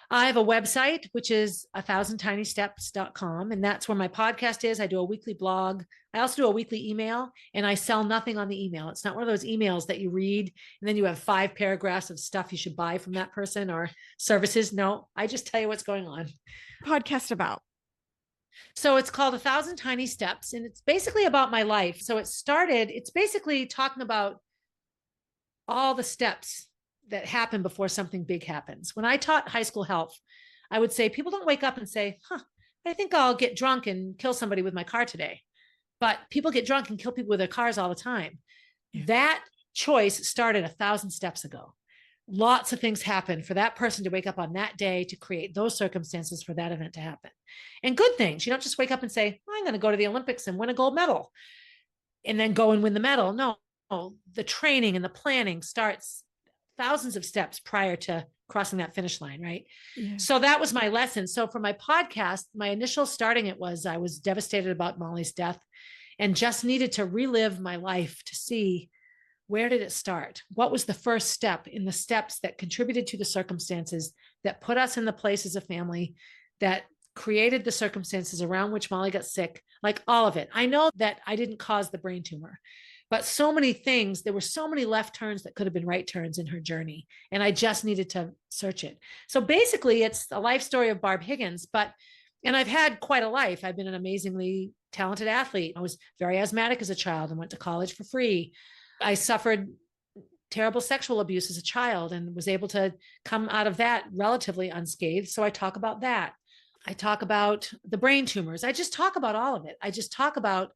I have a website, which is 1000tinysteps.com. And that's where my podcast is. I do a weekly blog. I also do a weekly email, and I sell nothing on the email. It's not one of those emails that you read and then you have 5 paragraphs of stuff you should buy from that person or services. No, I just tell you what's going on. Podcast about. So it's called 1000 Tiny Steps, and it's basically about my life. So it's basically talking about all the steps that happen before something big happens. When I taught high school health, I would say, people don't wake up and say, I think I'll get drunk and kill somebody with my car today. But people get drunk and kill people with their cars all the time. Yeah. That choice started 1,000 steps ago. Lots of things happen for that person to wake up on that day to create those circumstances for that event to happen. And good things. You don't just wake up and say, I'm going to go to the Olympics and win a gold medal and then go and win the medal. No, the training and the planning starts thousands of steps prior to crossing that finish line, right? Yeah. So that was my lesson. So for my podcast, my initial starting it was, I was devastated about Molly's death and just needed to relive my life to see, where did it start? What was the first step in the steps that contributed to the circumstances that put us in the place as a family, that created the circumstances around which Molly got sick, like all of it. I know that I didn't cause the brain tumor, but so many things, there were so many left turns that could have been right turns in her journey. And I just needed to search it. So basically it's a life story of Barb Higgins, and I've had quite a life. I've been an amazingly talented athlete. I was very asthmatic as a child and went to college for free. I suffered terrible sexual abuse as a child and was able to come out of that relatively unscathed. So I talk about that. I talk about the brain tumors. I just talk about all of it. I just talk about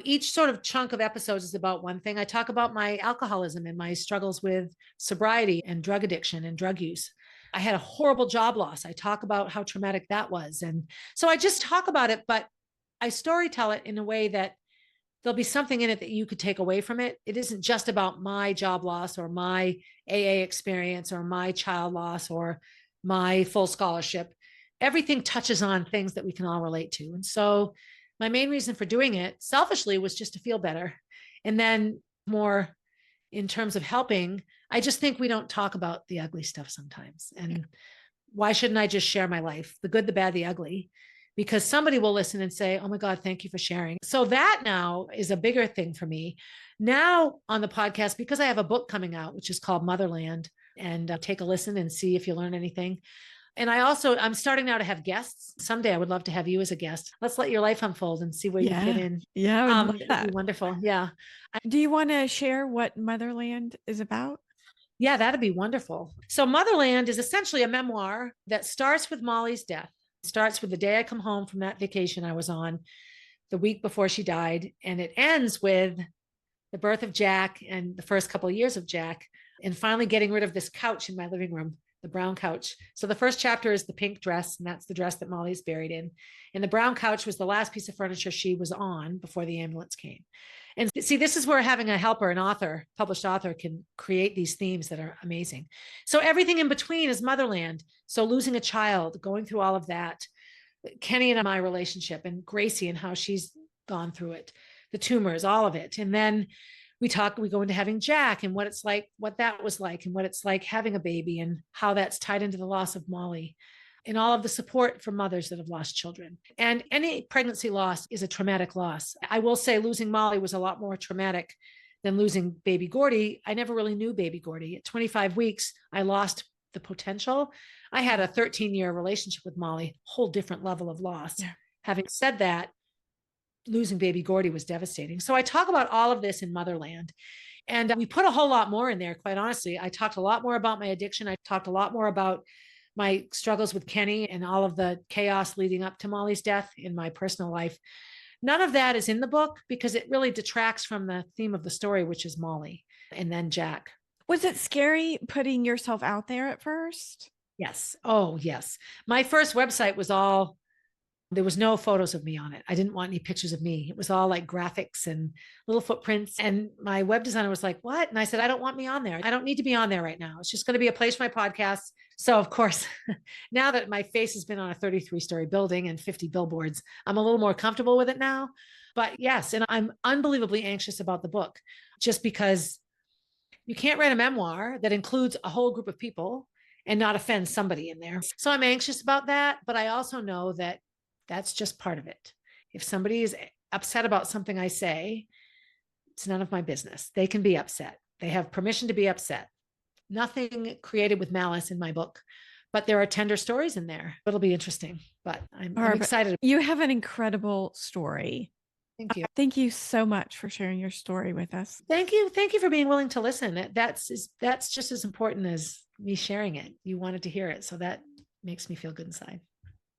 each sort of chunk of episodes is about one thing. I talk about my alcoholism and my struggles with sobriety and drug addiction and drug use. I had a horrible job loss. I talk about how traumatic that was. And so I just talk about it, but I storytell it in a way that there'll be something in it that you could take away from it. It isn't just about my job loss or my AA experience or my child loss or my full scholarship. Everything touches on things that we can all relate to. And so my main reason for doing it selfishly was just to feel better. And then more in terms of helping, I just think we don't talk about the ugly stuff sometimes. And why shouldn't I just share my life, the good, the bad, the ugly? Because somebody will listen and say, oh my God, thank you for sharing. So that now is a bigger thing for me. Now on the podcast, because I have a book coming out, which is called Motherland, and take a listen and see if you learn anything. And I'm starting now to have guests. Someday I would love to have you as a guest. Let's let your life unfold and see where you fit in. Yeah, I would love that. That'd be wonderful. Yeah. Do you want to share what Motherland is about? Yeah, that'd be wonderful. So Motherland is essentially a memoir that starts with Molly's death. It starts with the day I come home from that vacation I was on, the week before she died. And it ends with the birth of Jack and the first couple of years of Jack, and finally getting rid of this couch in my living room, the brown couch. So the first chapter is the pink dress, and that's the dress that Molly's buried in. And the brown couch was the last piece of furniture she was on before the ambulance came. And see, this is where having a helper, an author, published author, can create these themes that are amazing. So everything in between is Motherland. So losing a child, going through all of that, Kenny and my relationship, and Gracie and how she's gone through it, the tumors, all of it. And then we go into having Jack and what it's like, what that was like, and what it's like having a baby and how that's tied into the loss of Molly and all of the support for mothers that have lost children. And any pregnancy loss is a traumatic loss. I will say losing Molly was a lot more traumatic than losing baby Gordy. I never really knew baby Gordy. At 25 weeks, I lost the potential. I had a 13-year relationship with Molly, whole different level of loss. Yeah. Having said that, losing baby Gordy was devastating. So I talk about all of this in Motherland. And we put a whole lot more in there, quite honestly. I talked a lot more about my addiction. I talked a lot more about my struggles with Kenny and all of the chaos leading up to Molly's death in my personal life. None of that is in the book because it really detracts from the theme of the story, which is Molly and then Jack. Was it scary putting yourself out there at first? Yes. Oh, yes. My first website was all, there was no photos of me on it. I didn't want any pictures of me. It was all like graphics and little footprints. And my web designer was like, what? And I said, I don't want me on there. I don't need to be on there right now. It's just going to be a place for my podcast. So, of course, now that my face has been on a 33-story building and 50 billboards, I'm a little more comfortable with it now. But yes, and I'm unbelievably anxious about the book just because you can't write a memoir that includes a whole group of people and not offend somebody in there. So I'm anxious about that. But I also know that that's just part of it. If somebody is upset about something I say, it's none of my business. They can be upset. They have permission to be upset. Nothing created with malice in my book, but there are tender stories in there. It'll be interesting, but I'm excited. You have an incredible story. Thank you. Thank you so much for sharing your story with us. Thank you. Thank you for being willing to listen. That's just as important as me sharing it. You wanted to hear it. So that makes me feel good inside.